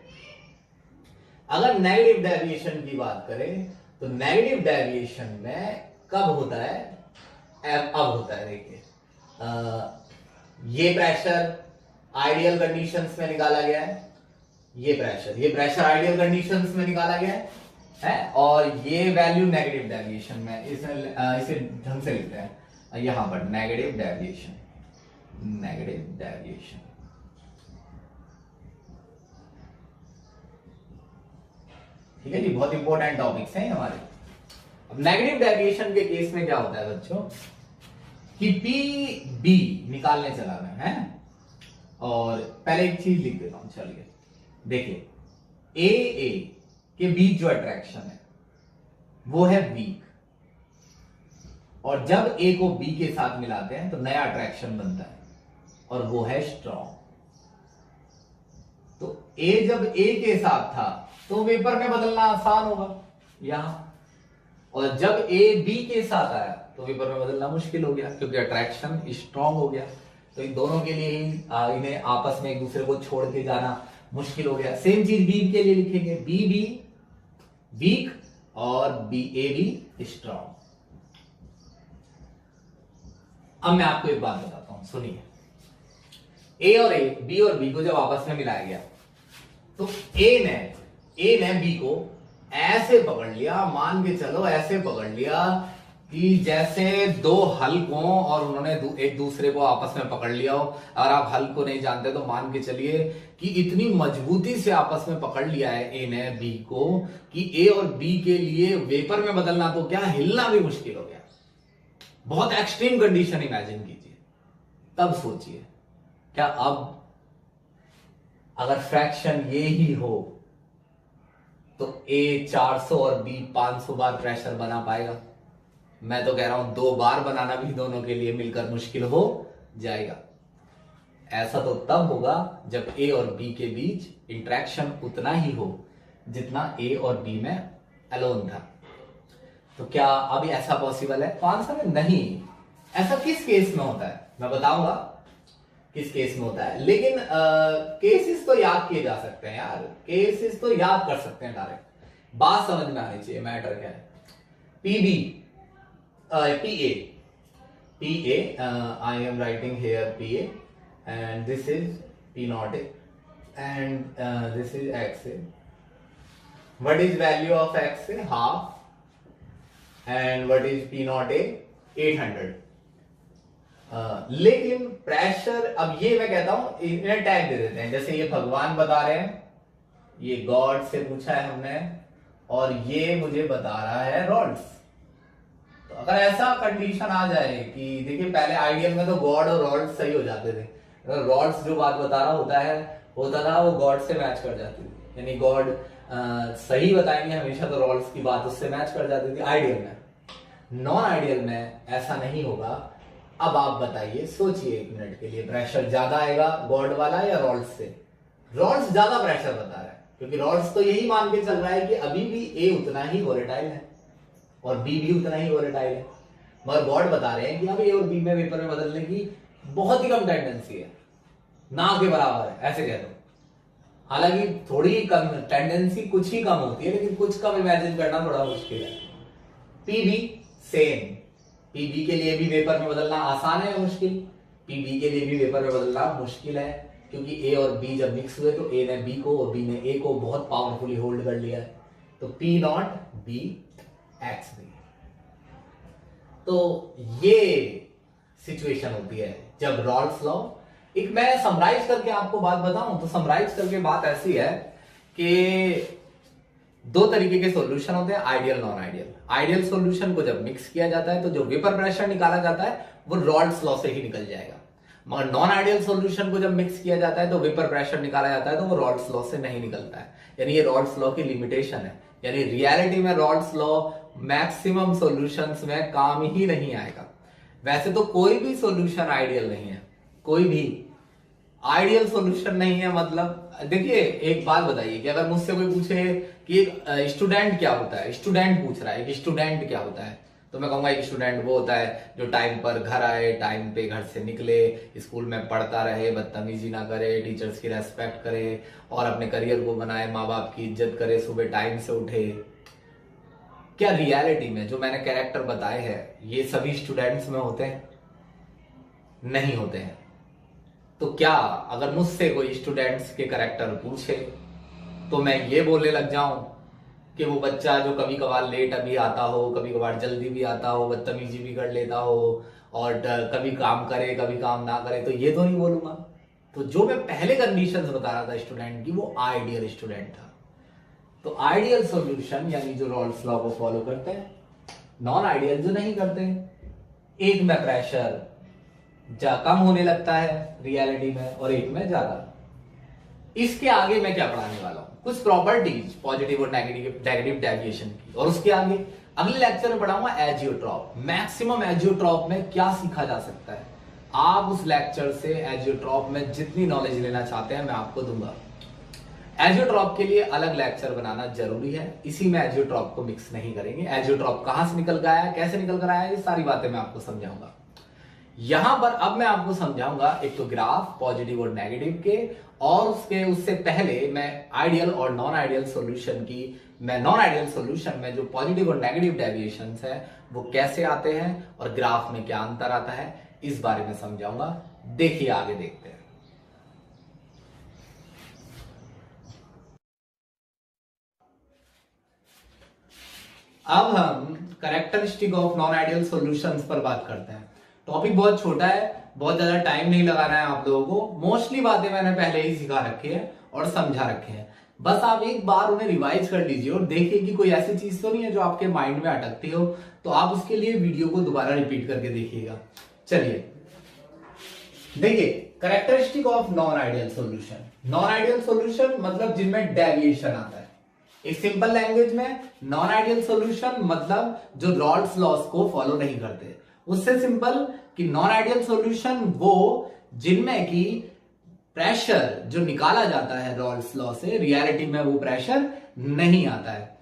अगर नेगेटिव डेविएशन की बात करें तो नेगेटिव डेविएशन में कब होता है, अब होता है, देखिए ये प्रेशर आइडियल कंडीशंस में निकाला गया है, ये प्रेशर आइडियल कंडीशंस में निकाला गया है, और ये वैल्यू नेगेटिव डेविएशन में, इसे ढंग से लिखते हैं यहां पर, नेगेटिव डेविएशन, ठीक है जी, बहुत इंपॉर्टेंट टॉपिक्स हैं हमारे। अब नेगेटिव डेविएशन के केस में क्या होता है बच्चों कि पी बी निकालने चला मैं है, और पहले एक चीज लिख देता हूं, चलिए देखिए, ए के बीच जो अट्रैक्शन है वो है वीक, और जब ए को बी के साथ मिलाते हैं तो नया अट्रैक्शन बनता है और वो है स्ट्रॉन्ग। तो ए जब ए के साथ था तो वेपर में बदलना आसान होगा यहां, और जब ए बी के साथ आया तो वेपर में बदलना मुश्किल हो गया, क्योंकि अट्रैक्शन स्ट्रॉन्ग हो गया। तो इन दोनों के लिए ही इन्हें आपस में एक दूसरे को छोड़ के जाना मुश्किल हो गया। सेम चीज बी के लिए लिखेंगे, बी वीक और ए बी स्ट्रॉन्ग। अब मैं आपको एक बात बताता हूं, सुनिए, बी और बी को जब आपस में मिलाया गया तो ए ने बी को ऐसे पकड़ लिया, मान के चलो ऐसे पकड़ लिया कि जैसे दो हल को और उन्होंने एक दूसरे को आपस में पकड़ लिया हो। अगर आप हल को नहीं जानते तो मान के चलिए कि इतनी मजबूती से आपस में पकड़ लिया है ए ने बी को कि ए और बी के लिए वेपर में बदलना तो क्या हिलना भी मुश्किल हो गया। बहुत एक्सट्रीम कंडीशन इमेजिन कीजिए, तब सोचिए क्या अब अगर फ्रैक्शन ये ही हो तो A 400 और B 500 बार प्रेशर बना पाएगा? मैं तो कह रहा हूं 2 बार बनाना भी दोनों के लिए मिलकर मुश्किल हो जाएगा। ऐसा तो तब होगा जब A और B के बीच इंटरेक्शन उतना ही हो जितना A और B में अलोन था। तो क्या अब ऐसा पॉसिबल है? तो आंसर है नहीं। ऐसा किस केस में होता है मैं बताऊंगा किस केस में होता है, लेकिन केसेस तो याद किए जा सकते हैं यार, केसेस तो याद कर सकते हैं डायरेक्ट। बात समझ में आनी चाहिए मैटर क्या है। PB PA I am writing here PA and this is P naught A and this is XA. What is value of XA? Half. And what is P naught A? 800. लेकिन प्रेशर, अब ये मैं कहता हूं इन्हें टैग दे देते हैं, जैसे ये भगवान बता रहे हैं, ये गॉड से पूछा है हमने, और ये मुझे बता रहा है रॉड्स। तो अगर ऐसा कंडीशन आ जाए कि देखिए पहले आइडियल में तो गॉड और रॉड्स सही हो जाते थे, अगर रॉड्स जो बात बता रहा होता था वो गॉड से मैच कर जाती थी, यानी गॉड सही बताएंगे हमेशा तो रॉड्स की बात उससे मैच कर जाती थी आइडियल में। नॉन आइडियल में ऐसा नहीं होगा। अब आप बताइए, सोचिए 1 मिनट के लिए, प्रेशर ज्यादा आएगा गॉड वाला या रॉड्स से? रॉड्स ज्यादा प्रेशर बता रहा है, क्योंकि रॉड्स तो यही मान के चल रहा है कि अभी भी ए उतना ही वोलेटाइल है और बी भी उतना ही वोलेटाइल है, मगर गॉड बता रहे हैं कि अब ए और बी में वेपर में बदलने की बहुत ही कम टेंडेंसी है, ना के बराबर है, ऐसे कह दो। हालांकि थोड़ी कम टेंडेंसी, कुछ ही कम होती है, लेकिन कुछ कम इमेजिन करना थोड़ा मुश्किल है। पीबी सेम, पीबी के लिए भी वेपर में बदलना आसान है या मुश्किल? पीबी के लिए भी वेपर में बदलना मुश्किल है, क्योंकि ए और बी जब मिक्स हुए तो ए ने बी को और बी ने ए को बहुत पावरफुली होल्ड कर लिया है। तो P naught B X B. तो ये सिचुएशन होती है जब रॉल्स लॉ। एक मैं समराइज करके आपको बात बताऊं तो समराइज करके बात ऐसी है कि 2 तरीके के सॉल्यूशन होते हैं, ideal non ideal. Ideal solution को जब मिक्स किया जाता है तो जो वेपर प्रेशर निकाला जाता है वो रॉल्स लॉ से ही निकल जाएगा, मगर नॉन आइडियल सॉल्यूशन को जब मिक्स किया जाता है तो वेपर प्रेशर निकाला जाता है तो वो रॉल्स लॉ से नहीं निकलता है। यानी ये रॉल्स लॉ की लिमिटेशन है, यानी रियलिटी में रॉल्स लॉ मैक्सिमम सॉल्यूशंस में काम ही नहीं आएगा। वैसे तो कोई भी सॉल्यूशन आइडियल नहीं है, कोई भी आइडियल सॉल्यूशन नहीं है। मतलब देखिए एक बात बताइए कि अगर मुझसे कोई पूछे कि स्टूडेंट क्या होता है, स्टूडेंट पूछ रहा है कि स्टूडेंट क्या होता है, तो मैं कहूंगा एक स्टूडेंट वो होता है जो टाइम पर घर आए, टाइम पे घर से निकले, स्कूल में पढ़ता रहे, बदतमीजी ना करे, टीचर्स की रेस्पेक्ट करे और अपने करियर को बनाए, माँ बाप की इज्जत करे, सुबह टाइम से उठे। क्या रियलिटी में जो मैंने कैरेक्टर बताए हैं ये सभी स्टूडेंट्स में होते हैं? नहीं होते हैं। तो क्या अगर मुझसे कोई स्टूडेंट्स के कैरेक्टर पूछे तो मैं ये बोलने लग जाऊं कि वो बच्चा जो कभी कभार लेट अभी आता हो, कभी कभार जल्दी भी आता हो, बदतमीजी भी कर लेता हो और कभी काम करे कभी काम ना करे, तो ये तो नहीं बोलूंगा। तो जो मैं पहले कंडीशंस बता रहा था स्टूडेंट की, वो आइडियल स्टूडेंट था। तो आइडियल सॉल्यूशन यानी जो रॉल्स लॉ को फॉलो करते हैं, नॉन आइडियल जो नहीं करते। एक में प्रेशर कम होने लगता है रियलिटी में और एक में ज्यादा। इसके आगे मैं क्या पढ़ाने वाला हूं, कुछ प्रॉपर्टीज पॉजिटिव और नेगेटिव डेविएशन की, और उसके आगे अगले लेक्चर में पढ़ाऊंगा एजियोट्रॉप। मैक्सिमम एजियोट्रॉप में क्या सीखा जा सकता है, आप उस लेक्चर से एजियोट्रॉप में जितनी नॉलेज लेना चाहते हैं मैं आपको दूंगा। एजियोट्रॉप के लिए अलग लेक्चर बनाना जरूरी है, इसी में एजियोट्रॉप को मिक्स नहीं करेंगे। एजियोट्रॉप कहां से निकल गया है, कैसे निकल कर आया है, ये सारी बातें मैं आपको समझाऊंगा। यहां पर अब मैं आपको समझाऊंगा एक तो ग्राफ पॉजिटिव और नेगेटिव के, और उससे पहले मैं आइडियल और नॉन आइडियल सॉल्यूशन की, मैं नॉन आइडियल सॉल्यूशन में जो पॉजिटिव और नेगेटिव डेविएशंस है वो कैसे आते हैं और ग्राफ में क्या अंतर आता है इस बारे में समझाऊंगा। देखिए आगे देखते हैं। अब हम characteristic of non ideal solutions पर बात करते हैं। टॉपिक बहुत छोटा है, बहुत ज्यादा टाइम नहीं लगाना है आप लोगों को, मोस्टली बातें मैंने पहले ही सिखा रखी है और समझा रखे हैं। बस आप एक बार उन्हें रिवाइज कर लीजिए और देखिए कि कोई ऐसी चीज तो नहीं है जो आपके माइंड में अटकती हो, तो आप उसके लिए वीडियो को दोबारा रिपीट करके देखिएगा। चलिए देखिए, characteristic of non ideal solution. Non ideal solution मतलब जिनमें डेविएशन आता है। एक सिंपल लैंग्वेज में नॉन आइडियल सॉल्यूशन मतलब जो रॉल्स लॉस को फॉलो नहीं करते। उससे सिंपल कि नॉन आइडियल सॉल्यूशन वो जिनमें की प्रेशर जो निकाला जाता है रॉल्स लॉ से, रियलिटी में वो प्रेशर नहीं आता है।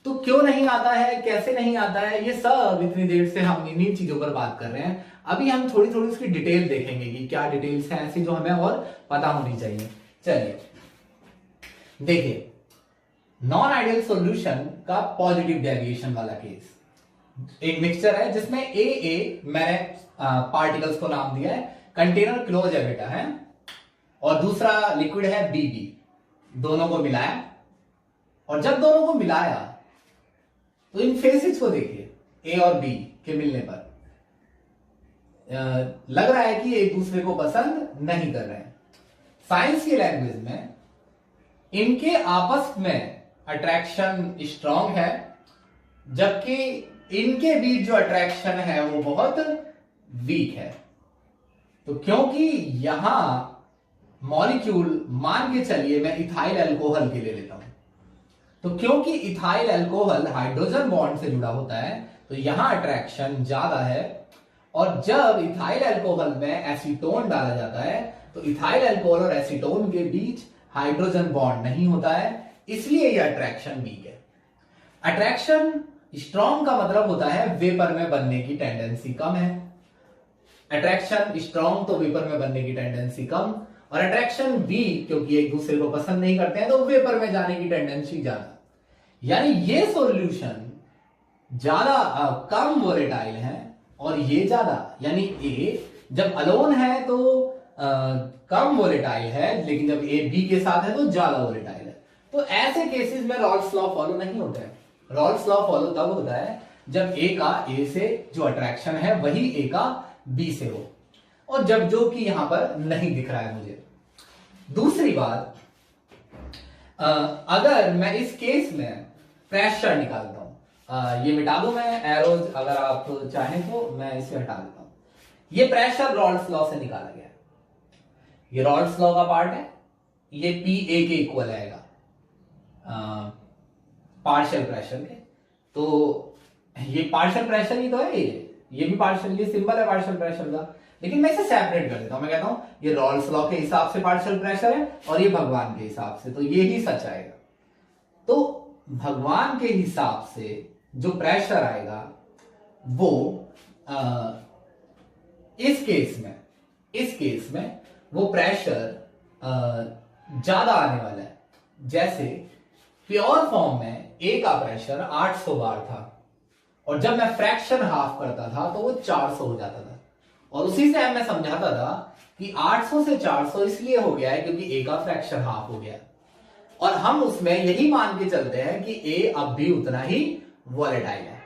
तो क्यों नहीं आता है, कैसे नहीं आता है, ये सब इतनी देर से हम इन्हीं चीजों पर बात कर रहे हैं। अभी हम थोड़ी थोड़ी उसकी डिटेल देखेंगे कि क्या डिटेल्स हैं ऐसी जो हमें और पता होनी चाहिए। चलिए देखिए, नॉन आइडियल सॉल्यूशन का पॉजिटिव डेविएशन वाला केस, एक मिक्सचर है जिसमें ए मैंने पार्टिकल्स को नाम दिया है, कंटेनर क्लोज है बेटा है, और दूसरा लिक्विड है बी, दोनों को मिलाया, और जब दोनों को मिलाया तो इन फेसेस को देखिए, ए और बी के मिलने पर लग रहा है कि एक दूसरे को पसंद नहीं कर रहे हैं। साइंस की लैंग्वेज में इनके आपस में अट्रैक्शन स्ट्रांग है, जबकि इनके बीच जो अट्रैक्शन है वो बहुत वीक है। तो क्योंकि यहां मॉलिक्यूल, मान के चलिए मैं इथाइल अल्कोहल के ले लेता हूं, तो क्योंकि इथाइल अल्कोहल हाइड्रोजन बॉन्ड से जुड़ा होता है तो यहां अट्रैक्शन ज्यादा है, और जब इथाइल अल्कोहल में एसीटोन डाला जाता है तो इथाइल अल्कोहल और एसीटोन के बीच हाइड्रोजन बॉन्ड नहीं होता है, इसलिए यह अट्रैक्शन वीक है। अट्रैक्शन स्ट्रॉन्ग का मतलब होता है वेपर में बनने की टेंडेंसी कम है। अट्रैक्शन स्ट्रॉन्ग तो वेपर में बनने की टेंडेंसी कम, और अट्रैक्शन वीक क्योंकि एक दूसरे को पसंद नहीं करते हैं तो वेपर में जाने की टेंडेंसी ज्यादा। यानी ये सॉल्यूशन ज्यादा कम वोलेटाइल है और ये ज्यादा, यानी ए जब अलोन है तो कम वोलेटाइल है, लेकिन जब ए बी के साथ है तो ज्यादा वोलेटाइल है। तो ऐसे केसेस में रॉल्स लॉ फॉलो नहीं होता है। रॉल्स लॉ फॉलो तब होता है जब ए का ए से जो अट्रैक्शन है वही ए का बी से हो, और जब जो कि यहां पर नहीं दिख रहा है मुझे। दूसरी बात, अगर मैं इस केस में प्रेशर निकालता हूं, ये मिटा दूं मैं एरोज, अगर आप चाहें तो मैं इसे हटा देता हूं। ये प्रेशर रॉल्स लॉ से निकाला गया, ये रॉल्स लॉ का पार्ट है, ये पी ए के इक्वल आएगा पार्शियल प्रेशर के। तो ये पार्शियल प्रेशर ही तो है, ये भी पार्शियल, ये सिंबल है पार्शियल प्रेशर का, लेकिन मैं इसे सेपरेट कर देता हूं। मैं कहता हूं ये रॉल्स लॉ के हिसाब से पार्शियल प्रेशर है और ये भगवान के हिसाब से, तो ये ही सच आएगा। तो भगवान के हिसाब से जो प्रेशर आएगा वो इस केस में वो प्रेशर ज्यादा आने वाला है। जैसे प्योर फॉर्म में ए का प्रेशर 800 बार था, और जब मैं फ्रैक्शन हाफ करता था तो वो 400 हो जाता था, और उसी से मैं समझाता था कि 800 से 400 इसलिए हो गया है क्योंकि ए का फ्रैक्शन हाफ हो गया, और हम उसमें यही मान के चलते हैं कि ए अब भी उतना ही वोलेटाइल है,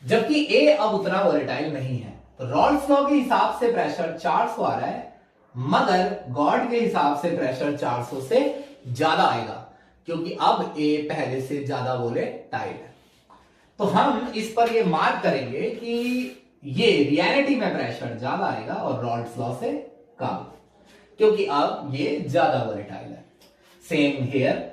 जबकि ए अब उतना वोलेटाइल नहीं है। तो रॉल्स लॉ के हिसाब से प्रेशर 400 आ रहा है, मगर गॉड के हिसाब से प्रेशर 400 से ज्यादा आएगा, क्योंकि अब ए पहले से ज्यादा वोलेटाइल है। तो हम इस पर ये मार्क करेंगे कि ये रियलिटी में प्रेशर ज्यादा आएगा और रॉल्स लॉ से कम, क्योंकि अब ये ज्यादा वोलेटाइल है। सेम हियर,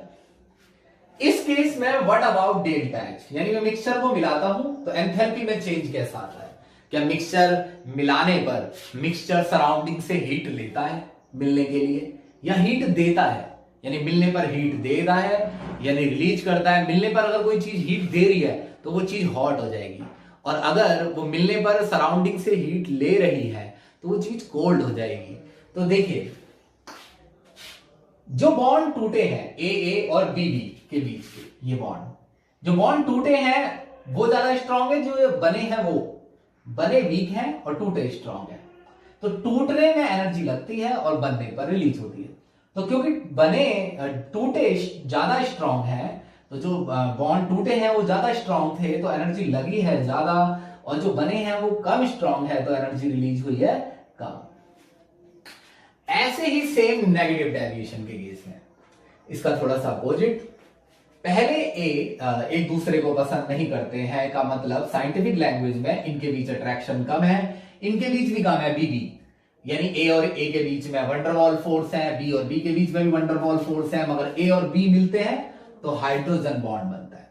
इस केस में व्हाट अबाउट डेल्टा एच, यानी मैं मिक्सचर को मिलाता हूं तो एंथैल्पी में चेंज कैसा आता है? क्या मिक्सचर मिलाने पर मिक्सचर सराउंडिंग से हीट लेता है मिलने के लिए, या हीट देता है, यानी मिलने पर हीट देता है यानी रिलीज करता है। मिलने पर अगर कोई चीज हीट दे रही है तो वो चीज हॉट हो जाएगी, और अगर वो मिलने पर सराउंडिंग से हीट ले रही है तो वो चीज कोल्ड हो जाएगी। तो देखिए, जो बॉन्ड टूटे हैं ए और बी के बीच के, ये बॉन्ड जो बॉन्ड टूटे हैं वो ज्यादा स्ट्रांग है, जो बने हैं वो बने वीक हैं और टूटे स्ट्रांग है। तो टूटने में एनर्जी लगती है और बनने पर रिलीज होती है। तो क्योंकि टूटे ज्यादा स्ट्रांग है, तो जो बॉन्ड टूटे हैं वो ज्यादा स्ट्रांग थे तो एनर्जी लगी है ज्यादा, और जो बने हैं वो कम स्ट्रांग है तो एनर्जी रिलीज हुई है कम। ऐसे ही सेम नेगेटिव डेविएशन के केस में, इसका थोड़ा सा अपोजिट। पहले ए एक दूसरे को पसंद नहीं करते हैं का मतलब साइंटिफिक लैंग्वेज में इनके बीच अट्रैक्शन कम है, इनके बीच भी कम है बीबी, यानी ए और ए के बीच में वंडरवॉल फोर्स है, बी और बी के बीच में भी वंडरवॉल फोर्स है, मगर ए और बी मिलते हैं तो हाइड्रोजन बॉन्ड बनता है,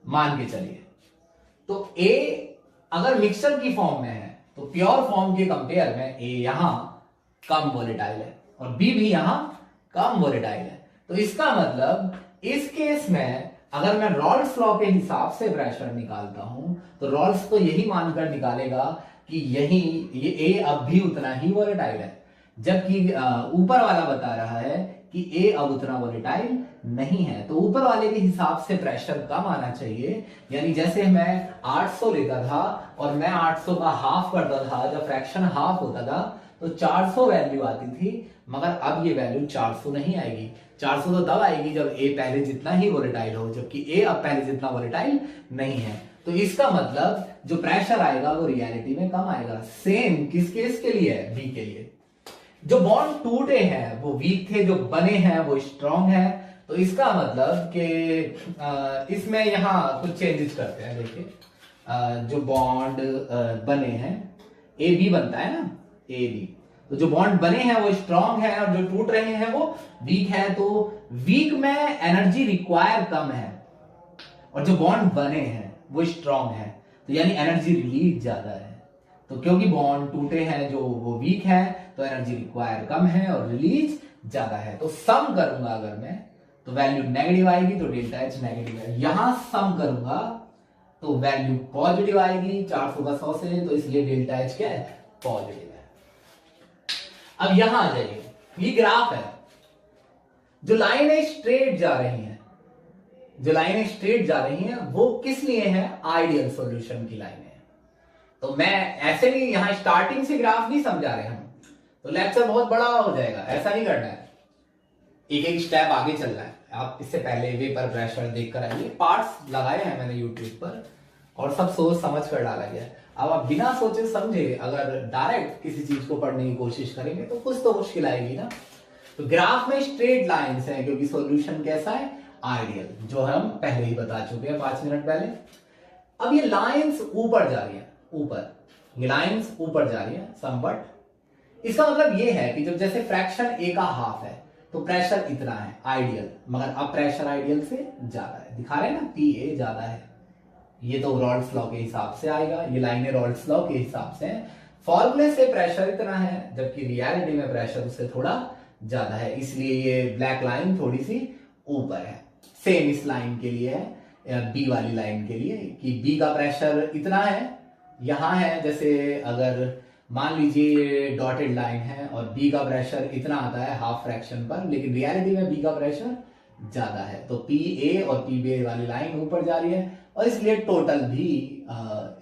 मान के चलिए। तो ए अगर मिक्सचर की फॉर्म में है तो प्योर फॉर्म के कंपेयर में ए यहां कम वोलेटाइल है और बी भी यहां कम वोलेटाइल है। तो इसका मतलब इस केस में अगर मैं रॉल्स लॉ के हिसाब से प्रेशर निकालता हूं तो रॉल्स तो यही मानकर निकालेगा कि यही ये ए अब भी उतना ही वोलेटाइल है, जबकि ऊपर वाला बता रहा है कि ए अब उतना वोलेटाइल नहीं है। तो ऊपर वाले के हिसाब से प्रेशर कम आना चाहिए, यानी जैसे मैं 800 लेता था और मैं 800 का हाफ करता था, जब फ्रैक्शन हाफ होता था तो 400 वैल्यू आती थी, मगर अब ये वैल्यू 400 नहीं आएगी। 400 तो तब आएगी जब ए पहले जितना ही वोलेटाइल हो, जबकि ए अब पहले जितना वोलेटाइल नहीं है। तो इसका मतलब जो प्रेशर आएगा वो रियलिटी में कम आएगा। सेम किस केस के लिए है? बी के लिए। जो बॉन्ड टूटे हैं वो वीक थे, जो बने हैं वो स्ट्रॉन्ग है। तो इसका मतलब कि इसमें यहां कुछ चेंजेस करते हैं। देखिए जो बॉन्ड बने हैं, ए बी बनता है ना, ए बी, तो जो बॉन्ड बने हैं वो स्ट्रॉन्ग है और जो टूट रहे हैं वो वीक है। तो वीक में एनर्जी रिक्वायर कम है और जो बॉन्ड बने हैं वो स्ट्रॉन्ग है, तो यानी एनर्जी रिलीज ज्यादा है। तो क्योंकि बॉन्ड टूटे हैं जो वो वीक है तो एनर्जी रिक्वायर कम है और रिलीज ज्यादा है। तो सम करूंगा अगर मैं तो वैल्यू नेगेटिव आएगी, तो डेल्टा एच नेगेटिव है। यहां सम करूंगा तो वैल्यू पॉजिटिव आएगी 400 का 100 से, तो इसलिए डेल्टा एच क्या है? पॉजिटिव है। अब यहां आ जाइए, ये ग्राफ है, जो लाइनें स्ट्रेट जा रही हैं, जो लाइनें स्ट्रेट जा रही हैं वो किस लिए है? आइडियल सॉल्यूशन की लाइनें। तो मैं ऐसे नहीं, यहां स्टार्टिंग से ग्राफ नहीं समझा रहे हम, तो लेक्चर बहुत बड़ा हो जाएगा, ऐसा नहीं करना है, एक एक स्टेप आगे चलना है। आप इससे पहले वेपर प्रेशर देख कर आइए, पार्ट्स लगाए हैं मैंने यूट्यूब पर और सब सोच समझ कर डाला गया है। अब आप बिना सोचे समझे अगर डायरेक्ट किसी चीज को पढ़ने की कोशिश करेंगे तो कुछ तो मुश्किल आएगी ना। तो ग्राफ में स्ट्रेट लाइंस है क्योंकि सॉल्यूशन कैसा है? आइडियल, जो हम पहले ही बता चुके हैं 5 मिनट पहले। अब ये लाइंस ऊपर जा रही है, ऊपर ये लाइंस ऊपर जा रही है समवट। इसका मतलब ये है कि जब जैसे फ्रैक्शन ए का हाफ है तो प्रेशर इतना है आइडियल, मगर अब प्रेशर आइडियल से ज्यादा है, दिखा रहे हैं ना, पी ए ज्यादा है। ये तो रॉल्स लॉ के हिसाब से आएगा, ये लाइनें रॉल्स लॉ के हिसाब से हैं। फॉर्मूले से प्रेशर इतना है जबकि रियलिटी में प्रेशर उससे थोड़ा ज्यादा है, इसलिए ये ब्लैक लाइन थोड़ी सी ऊपर है। सेम इस लाइन के लिए है, बी वाली लाइन के लिए, कि बी का प्रेशर इतना है, यहां है, जैसे अगर मान लीजिए डॉटेड लाइन है और बी का प्रेशर इतना आता है हाफ फ्रैक्शन पर, लेकिन रियलिटी में बी का प्रेशर ज्यादा है, तो पी ए और पी बी वाली लाइन ऊपर जा रही है और इसलिए टोटल भी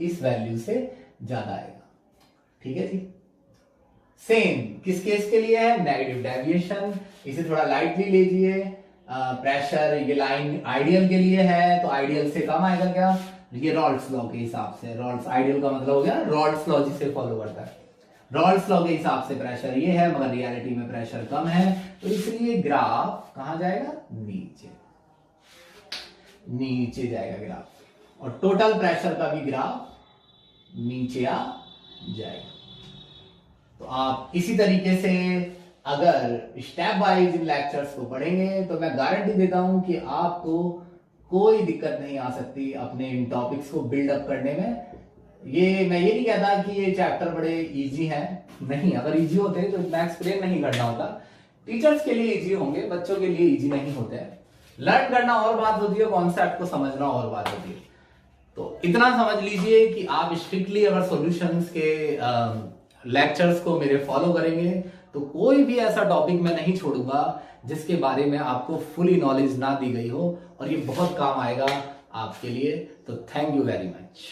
इस वैल्यू से ज्यादा आएगा। ठीक है जी। सेम किस केस के लिए है? Negative deviation. इसे थोड़ा लाइटली लीजिए। प्रेशर ये लाइन आइडियल के लिए है तो आइडियल से कम आएगा क्या? ये रॉल्स लॉ के हिसाब से, रॉल्स आइडियल का मतलब हो गया रॉल्स लॉ जिसे फॉलो करता है, रॉल्स लॉ के हिसाब से प्रेशर ये है मगर रियलिटी में प्रेशर कम है, तो इसलिए ग्राफ कहां जाएगा? नीचे, नीचे जाएगा ग्राफ, और टोटल प्रेशर का भी ग्राफ नीचे आ जाएगा। तो आप इसी तरीके से अगर स्टेप वाइज इन लेक्चर्स को पढ़ेंगे तो मैं गारंटी देता हूं कि आपको कोई दिक्कत नहीं आ सकती अपने इन टॉपिक्स को बिल्डअप करने में। ये मैं ये नहीं कहता कि ये चैप्टर बड़े इजी हैं, नहीं, अगर इजी होते तो इतना एक्सप्लेन नहीं करना होता। टीचर्स के लिए इजी होंगे, बच्चों के लिए इजी नहीं होते हैं। लर्न करना और बात होती है, कॉन्सेप्ट को समझना और बात होती है। तो इतना समझ लीजिए कि आप स्ट्रिक्टली अगर सॉल्यूशंस के लेक्चर्स को मेरे फॉलो करेंगे तो कोई भी ऐसा टॉपिक मैं नहीं छोड़ूंगा जिसके बारे में आपको फुली नॉलेज ना दी गई हो, और ये बहुत काम आएगा आपके लिए। तो थैंक यू वेरी मच।